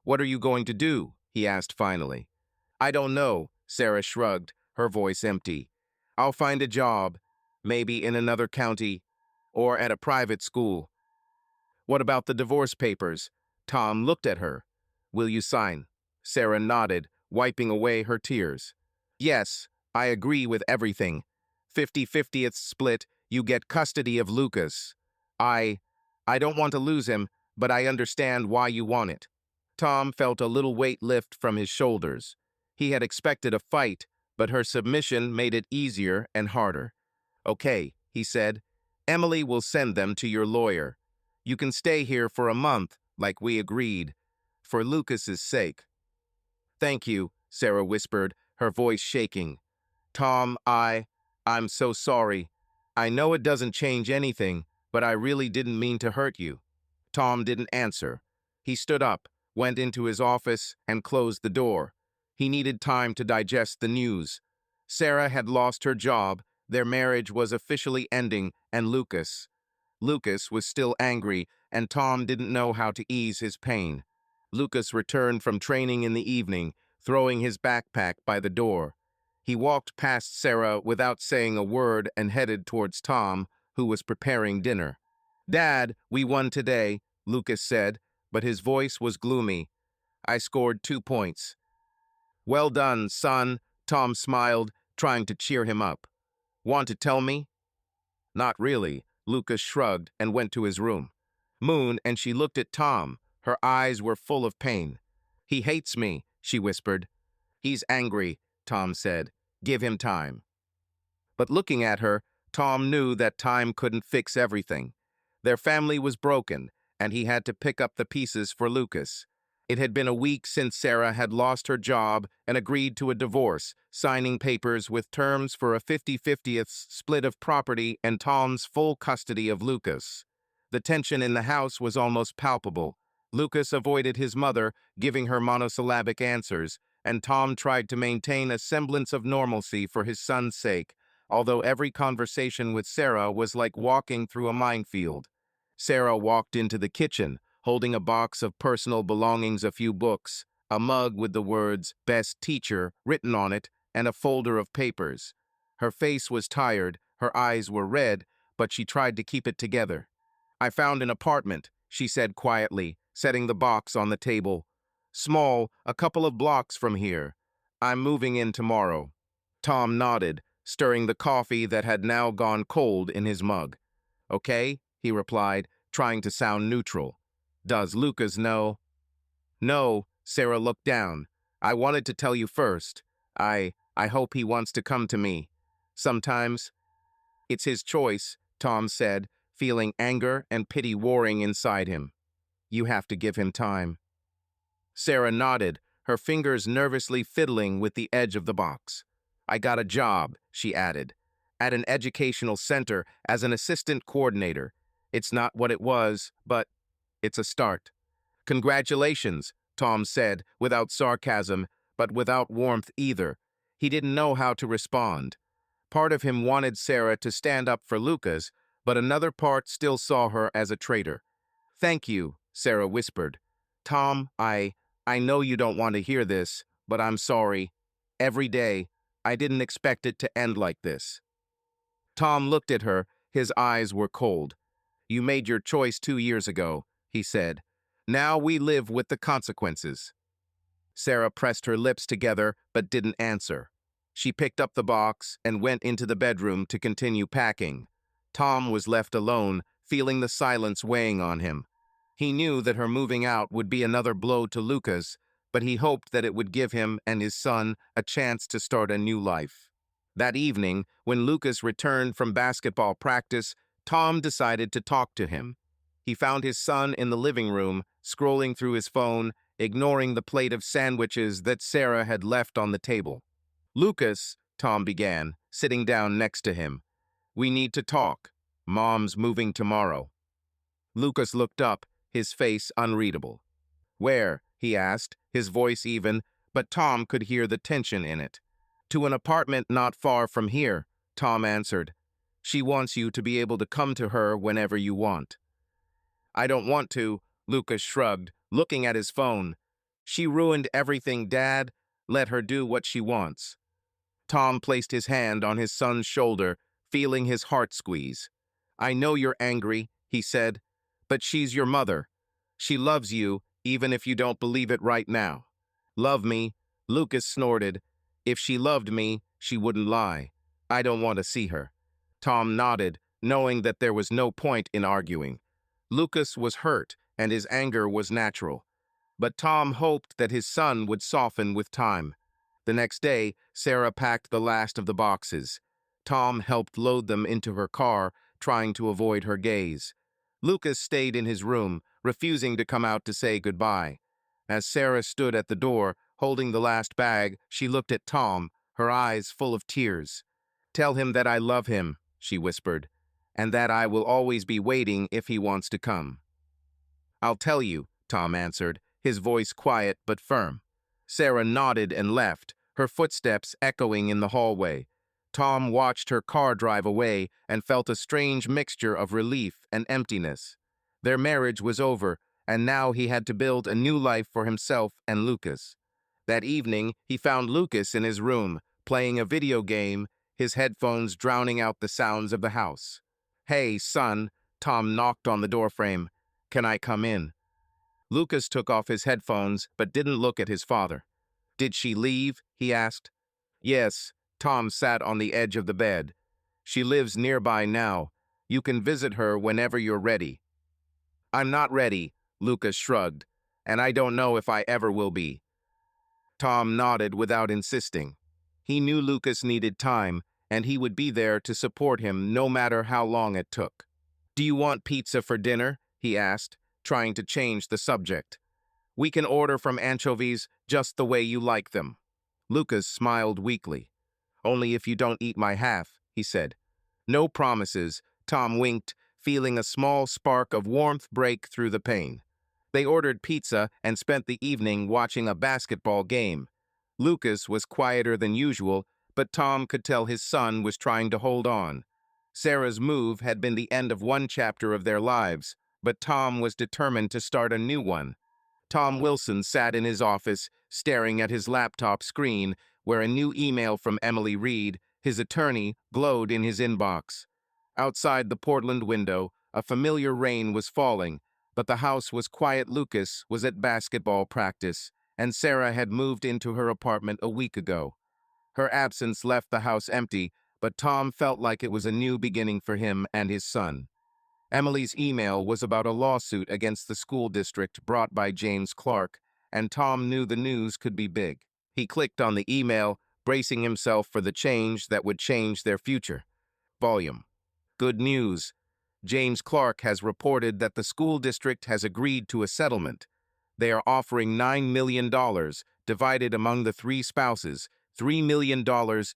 "What are you going to do?" he asked finally. "I don't know," Sarah shrugged, her voice empty. "I'll find a job, maybe in another county, or at a private school." "What about the divorce papers?" Tom looked at her. "Will you sign?" Sarah nodded, wiping away her tears. "Yes, I agree with everything. 50-50th split, you get custody of Lucas. I don't want to lose him, but I understand why you want it." Tom felt a little weight lift from his shoulders. He had expected a fight, but her submission made it easier and harder. "Okay," he said. "Emily will send them to your lawyer. You can stay here for a month, like we agreed, for Lucas's sake." "Thank you," Sarah whispered, her voice shaking. "Tom, I'm so sorry. I know it doesn't change anything, but I really didn't mean to hurt you." Tom didn't answer. He stood up, went into his office, and closed the door. He needed time to digest the news. Sarah had lost her job, their marriage was officially ending, and Lucas was still angry, and Tom didn't know how to ease his pain. Lucas returned from training in the evening, throwing his backpack by the door. He walked past Sarah without saying a word and headed towards Tom, who was preparing dinner. "Dad, we won today," Lucas said, but his voice was gloomy. "I scored 2 points." "Well done, son," Tom smiled, trying to cheer him up. "Want to tell me?" "Not really," Lucas shrugged and went to his room. And she looked at Tom. Her eyes were full of pain. "He hates me," she whispered. "He's angry," Tom said. "Give him time." But looking at her, Tom knew that time couldn't fix everything. Their family was broken, and he had to pick up the pieces for Lucas. It had been a week since Sarah had lost her job and agreed to a divorce, signing papers with terms for a 50-50th split of property and Tom's full custody of Lucas. The tension in the house was almost palpable. Lucas avoided his mother, giving her monosyllabic answers, and Tom tried to maintain a semblance of normalcy for his son's sake, although every conversation with Sarah was like walking through a minefield. Sarah walked into the kitchen, holding a box of personal belongings, a few books, a mug with the words "Best Teacher" written on it, and a folder of papers. Her face was tired, her eyes were red, but she tried to keep it together. "I found an apartment," she said quietly, setting the box on the table. "Small, a couple of blocks from here. I'm moving in tomorrow." Tom nodded, stirring the coffee that had now gone cold in his mug. "Okay," he replied, trying to sound neutral. "Does Lucas know?" "No," Sarah looked down. "I wanted to tell you first. I hope he wants to come to me. Sometimes." "It's his choice," Tom said, feeling anger and pity warring inside him. "You have to give him time." Sarah nodded, her fingers nervously fiddling with the edge of the box. "I got a job," she added, "at an educational center as an assistant coordinator. It's not what it was, but it's a start." "Congratulations," Tom said, without sarcasm, but without warmth either. He didn't know how to respond. Part of him wanted Sarah to stand up for Lucas, but another part still saw her as a traitor. "Thank you," Sarah whispered. "Tom, I know you don't want to hear this, but I'm sorry. Every day, I didn't expect it to end like this." Tom looked at her, his eyes were cold. "You made your choice 2 years ago," he said. "Now we live with the consequences." Sarah pressed her lips together but didn't answer. She picked up the box and went into the bedroom to continue packing. Tom was left alone, feeling the silence weighing on him. He knew that her moving out would be another blow to Lucas, but he hoped that it would give him and his son a chance to start a new life. That evening, when Lucas returned from basketball practice, Tom decided to talk to him. He found his son in the living room, scrolling through his phone, ignoring the plate of sandwiches that Sarah had left on the table. "Lucas," Tom began, sitting down next to him, "we need to talk. Mom's moving tomorrow." Lucas looked up, his face unreadable. "Where?" he asked, his voice even, but Tom could hear the tension in it. "To an apartment not far from here," Tom answered. "She wants you to be able to come to her whenever you want." "I don't want to," Lucas shrugged, looking at his phone. "She ruined everything, Dad. Let her do what she wants." Tom placed his hand on his son's shoulder, feeling his heart squeeze. "I know you're angry," he said, "but she's your mother. She loves you, even if you don't believe it right now." "Love me?" Lucas snorted. "If she loved me, she wouldn't lie. I don't want to see her." Tom nodded, knowing that there was no point in arguing. Lucas was hurt, and his anger was natural. But Tom hoped that his son would soften with time. The next day, Sarah packed the last of the boxes. Tom helped load them into her car, trying to avoid her gaze. Lucas stayed in his room, refusing to come out to say goodbye. As Sarah stood at the door, holding the last bag, she looked at Tom, her eyes full of tears. "Tell him that I love him," she whispered, "and that I will always be waiting if he wants to come." "I'll tell you," Tom answered, his voice quiet but firm. Sarah nodded and left, her footsteps echoing in the hallway. Tom watched her car drive away and felt a strange mixture of relief and emptiness. Their marriage was over, and now he had to build a new life for himself and Lucas. That evening, he found Lucas in his room, playing a video game, his headphones drowning out the sounds of the house. "Hey, son," Tom knocked on the doorframe. "Can I come in?" Lucas took off his headphones but didn't look at his father. "Did she leave?" he asked. "Yes." Tom sat on the edge of the bed. "She lives nearby now. You can visit her whenever you're ready." "I'm not ready," Lucas shrugged, "and I don't know if I ever will be." Tom nodded without insisting. He knew Lucas needed time, and he would be there to support him no matter how long it took. "Do you want pizza for dinner?" he asked, trying to change the subject. "We can order from Anchovies just the way you like them." Lucas smiled weakly. "Only if you don't eat my half," he said. "No promises," Tom winked, feeling a small spark of warmth break through the pain. They ordered pizza and spent the evening watching a basketball game. Lucas was quieter than usual, but Tom could tell his son was trying to hold on. Sarah's move had been the end of one chapter of their lives, but Tom was determined to start a new one. Tom Wilson sat in his office, staring at his laptop screen, where a new email from Emily Reed, his attorney, glowed in his inbox. Outside the Portland window, a familiar rain was falling, but the house was quiet. Lucas was at basketball practice, and Sarah had moved into her apartment a week ago. Her absence left the house empty, but Tom felt like it was a new beginning for him and his son. Emily's email was about a lawsuit against the school district brought by James Clark, and Tom knew the news could be big. He clicked on the email, bracing himself for the change that would change their future. Volume. "Good news. James Clark has reported that the school district has agreed to a settlement. They are offering $9 million, divided among the three spouses, $3 million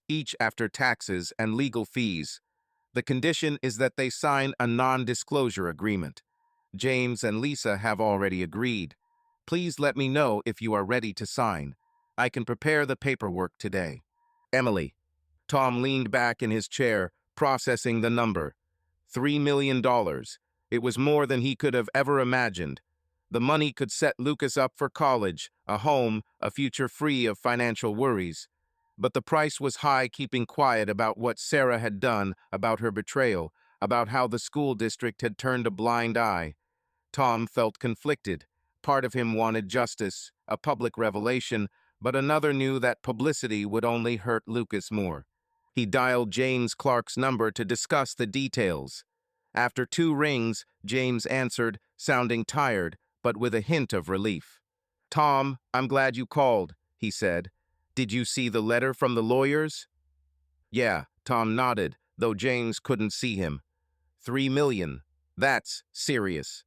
each after taxes and legal fees. The condition is that they sign a non-disclosure agreement. James and Lisa have already agreed. Please let me know if you are ready to sign. I can prepare the paperwork today. Emily." Tom leaned back in his chair, processing the number. $3 million. It was more than he could have ever imagined. The money could set Lucas up for college, a home, a future free of financial worries. But the price was high, keeping quiet about what Sarah had done, about her betrayal, about how the school district had turned a blind eye. Tom felt conflicted. Part of him wanted justice, a public revelation, but another knew that publicity would only hurt Lucas more. He dialed James Clark's number to discuss the details. After 2 rings, James answered, sounding tired, but with a hint of relief. "Tom, I'm glad you called," he said. "Did you see the letter from the lawyers?" "Yeah," Tom nodded, though James couldn't see him. $3 million. That's serious."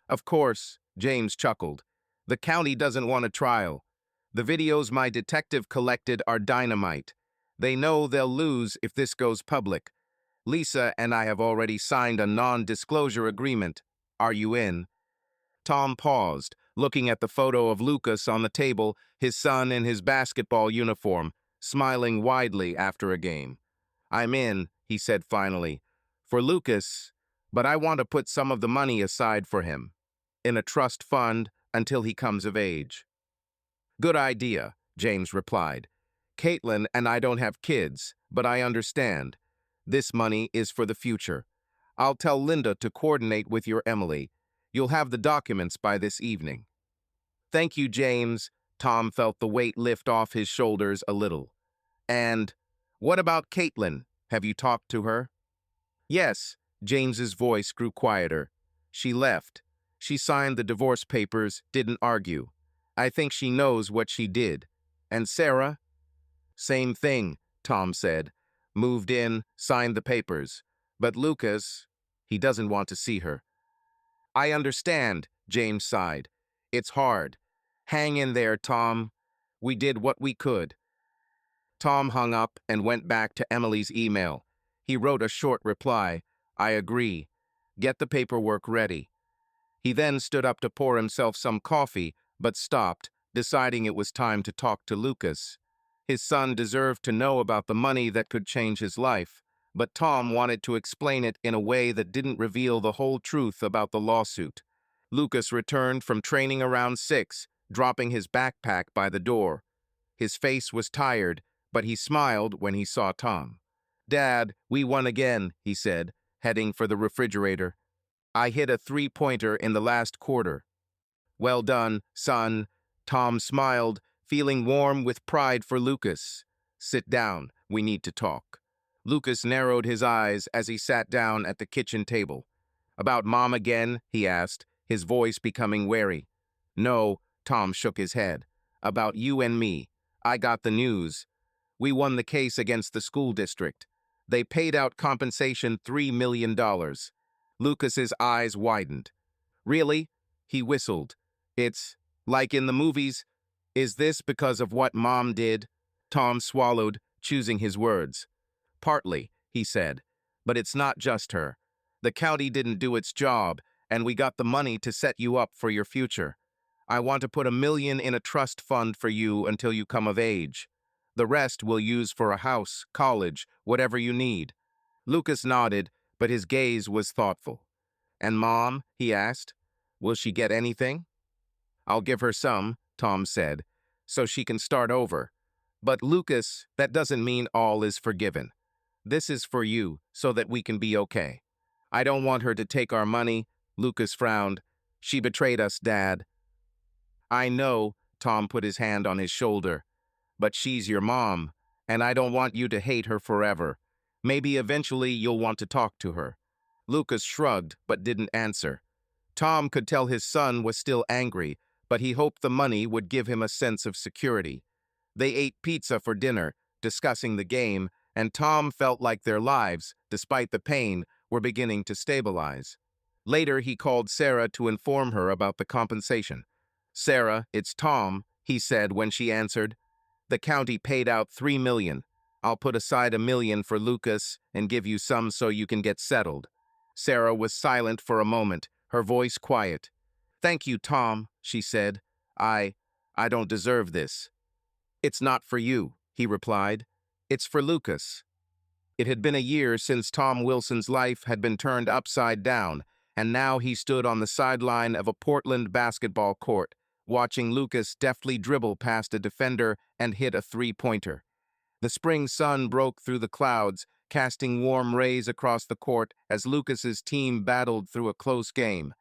"Of course," James chuckled. "The county doesn't want a trial. The videos my detective collected are dynamite. They know they'll lose if this goes public. Lisa and I have already signed a non-disclosure agreement. Are you in?" Tom paused, looking at the photo of Lucas on the table, his son in his basketball uniform, smiling widely after a game. "I'm in," he said finally, "for Lucas, but I want to put some of the money aside for him, in a trust fund until he comes of age." "Good idea," James replied. "Caitlin and I don't have kids, but I understand. This money is for the future. I'll tell Linda to coordinate with your Emily. You'll have the documents by this evening." "Thank you, James." Tom felt the weight lift off his shoulders a little. "And what about Caitlin? Have you talked to her?" "Yes." James's voice grew quieter. "She left. She signed the divorce papers, didn't argue. I think she knows what she did. And Sarah? Same thing, Tom said. Moved in, signed the papers. But Lucas, he doesn't want to see her. I understand, James sighed. It's hard. Hang in there, Tom. We did what we could. Tom hung up and went back to Emily's email. He wrote a short reply. I agree. Get the paperwork ready. He then stood up to pour himself some coffee, but stopped, deciding it was time to talk to Lucas. His son deserved to know about the money that could change his life, but Tom wanted to explain it in a way that didn't reveal the whole truth about the lawsuit. Lucas returned from training around 6, dropping his backpack by the door. His face was tired, but he smiled when he saw Tom. Dad, we won again, he said, heading for the refrigerator. I hit a three-pointer in the last quarter. Well done, son. Tom smiled, feeling warm with pride for Lucas. Sit down, we need to talk. Lucas narrowed his eyes as he sat down at the kitchen table. About Mom again, he asked, his voice becoming wary. No, Tom shook his head. About you and me. I got the news. We won the case against the school district. They paid out compensation $3 million. Lucas's eyes widened. Really? He whistled. It's like in the movies. Is this because of what Mom did? Tom swallowed, choosing his words. Partly, he said, but it's not just her. The county didn't do its job, and we got the money to set you up for your future. I want to put $1 million in a trust fund for you until you come of age. The rest we'll use for a house, college, whatever you need. Lucas nodded, but his gaze was thoughtful. And Mom, he asked, will she get anything? I'll give her some, Tom said, so she can start over. But Lucas, that doesn't mean all is forgiven. This is for you, so that we can be okay. I don't want her to take our money, Lucas frowned. She betrayed us, Dad. I know, Tom put his hand on his shoulder. But she's your mom, and I don't want you to hate her forever. Maybe eventually you'll want to talk to her. Lucas shrugged, but didn't answer. Tom could tell his son was still angry, but he hoped the money would give him a sense of security. They ate pizza for dinner, discussing the game, and Tom felt like their lives, despite the pain, were beginning to stabilize. Later, he called Sarah to inform her about the compensation. Sarah, it's Tom, he said when she answered. The county paid out $3 million. I'll put aside $1 million for Lucas and give you some so you can get settled. Sarah was silent for a moment, her voice quiet. Thank you, Tom, she said. I don't deserve this. It's not for you, he replied. It's for Lucas. It had been a year since Tom Wilson's life had been turned upside down, and now he stood on the sideline of a Portland basketball court, watching Lucas deftly dribble past a defender and hit a three-pointer. The spring sun broke through the clouds, casting warm rays across the court as Lucas's team battled through a close game.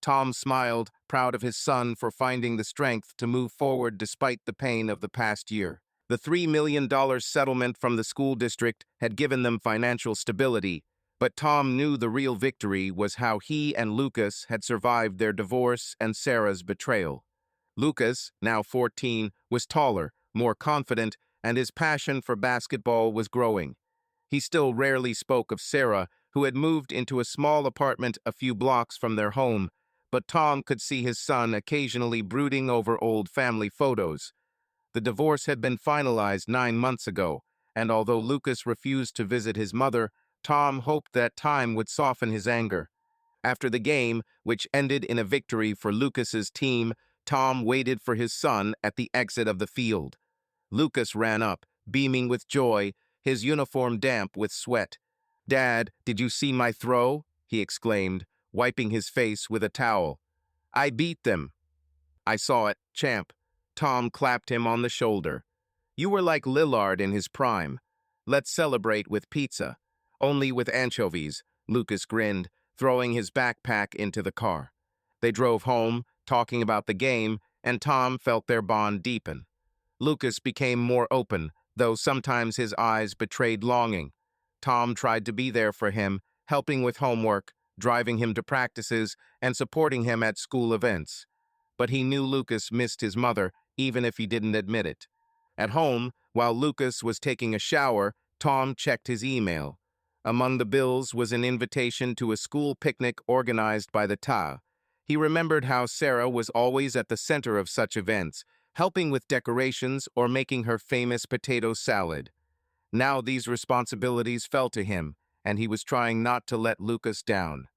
Tom smiled, proud of his son for finding the strength to move forward despite the pain of the past year. The $3 million settlement from the school district had given them financial stability, but Tom knew the real victory was how he and Lucas had survived their divorce and Sarah's betrayal. Lucas, now 14, was taller, more confident, and his passion for basketball was growing. He still rarely spoke of Sarah, who had moved into a small apartment a few blocks from their home, but Tom could see his son occasionally brooding over old family photos. The divorce had been finalized 9 months ago, and although Lucas refused to visit his mother, Tom hoped that time would soften his anger. After the game, which ended in a victory for Lucas's team, Tom waited for his son at the exit of the field. Lucas ran up, beaming with joy, his uniform damp with sweat. "Dad, did you see my throw?" he exclaimed, wiping his face with a towel. "I beat them." "I saw it, champ." Tom clapped him on the shoulder. "You were like Lillard in his prime. Let's celebrate with pizza." "Only with anchovies," Lucas grinned, throwing his backpack into the car. They drove home, talking about the game, and Tom felt their bond deepen. Lucas became more open, though sometimes his eyes betrayed longing. Tom tried to be there for him, helping with homework, driving him to practices, and supporting him at school events. But he knew Lucas missed his mother, even if he didn't admit it. At home, While Lucas was taking a shower, Tom checked his email. Among the bills was an invitation to a school picnic organized by the TA. He remembered how Sarah was always at the center of such events, helping with decorations or making her famous potato salad. Now these responsibilities fell to him, and he was trying not to let Lucas down.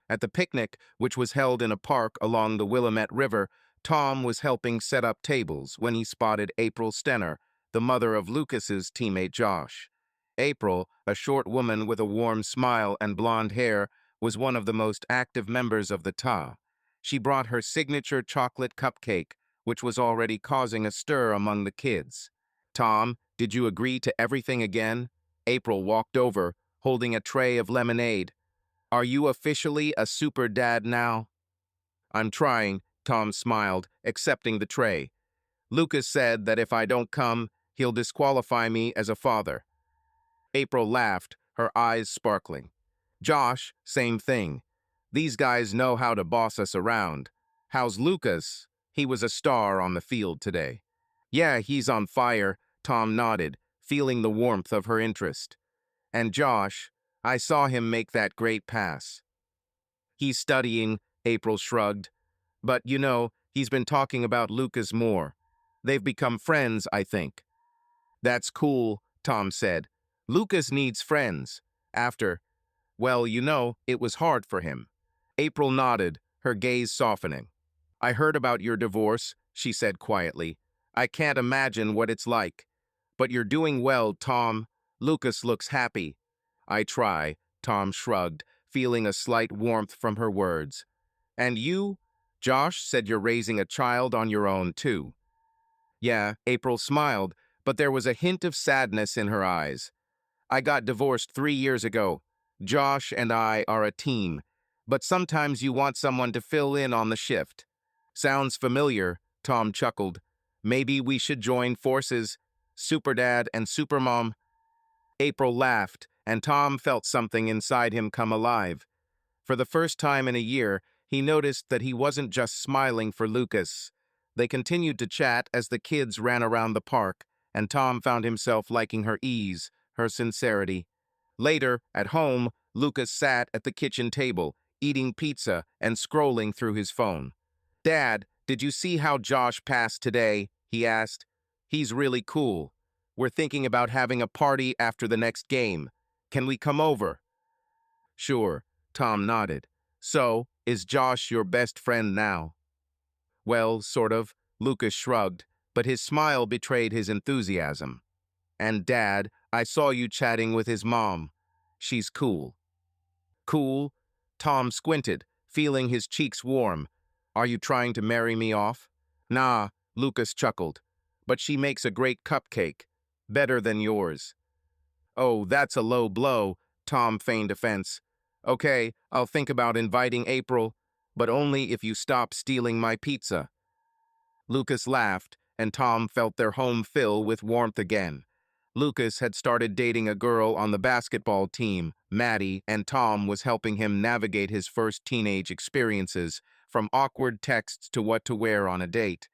At the picnic, which was held in a park along the Willamette River, Tom was helping set up tables when he spotted April Stenner, the mother of Lucas's teammate Josh. April, a short woman with a warm smile and blonde hair, was one of the most active members of the TA. She brought her signature chocolate cupcake, which was already causing a stir among the kids. "Tom, did you agree to everything again?" April walked over, holding a tray of lemonade. "Are you officially a super dad now?" "I'm trying," Tom smiled, accepting the tray. "Lucas said that if I don't come, he'll disqualify me as a father." April laughed, her eyes sparkling. "Josh, same thing. These guys know how to boss us around. How's Lucas? He was a star on the field today." "Yeah, he's on fire," Tom nodded, feeling the warmth of her interest. "And Josh, I saw him make that great pass." "He's studying," April shrugged. "But, he's been talking about Lucas more. They've become friends, I think." "That's cool," Tom said. "Lucas needs friends. After, well, it was hard for him." April nodded, her gaze softening. "I heard about your divorce," she said quietly. "I can't imagine what it's like. But you're doing well, Tom. Lucas looks happy." "I try," Tom shrugged, feeling a slight warmth from her words. "And you? Josh said you're raising a child on your own, too." "Yeah," April smiled, but there was a hint of sadness in her eyes. "I got divorced 3 years ago. Josh and I are a team, but sometimes you want someone to fill in on the shift." "Sounds familiar," Tom chuckled. "Maybe we should join forces, Superdad and Supermom." April laughed, and Tom felt something inside him come alive. For the first time in a year, he noticed that he wasn't just smiling for Lucas. They continued to chat as the kids ran around the park, and Tom found himself liking her ease, her sincerity. Later, at home, Lucas sat at the kitchen table, eating pizza and scrolling through his phone. "Dad, did you see how Josh passed today?" he asked. "He's really cool. We're thinking about having a party after the next game. Can we come over?" "Sure," Tom nodded. "So, is Josh your best friend now?" "Well, sort of," Lucas shrugged, but his smile betrayed his enthusiasm. "And Dad, I saw you chatting with his mom. She's cool." "Cool?" Tom squinted, feeling his cheeks warm. "Are you trying to marry me off?" "Nah," Lucas chuckled. "But she makes a great cupcake. Better than yours." "Oh, that's a low blow," Tom feigned offense. "Okay, I'll think about inviting April, but only if you stop stealing my pizza." Lucas laughed, and Tom felt their home fill with warmth again. Lucas had started dating a girl on the basketball team, Maddie, and Tom was helping him navigate his first teenage experiences, from awkward texts to what to wear on a date.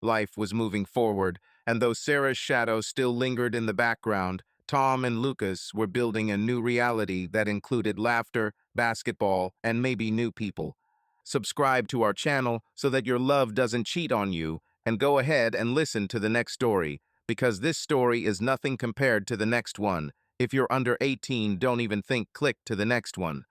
Life was moving forward, and though Sarah's shadow still lingered in the background, Tom and Lucas were building a new reality that included laughter, basketball, and maybe new people. Subscribe to our channel so that your love doesn't cheat on you, and go ahead and listen to the next story, because this story is nothing compared to the next one. If you're under 18, don't even click to the next one.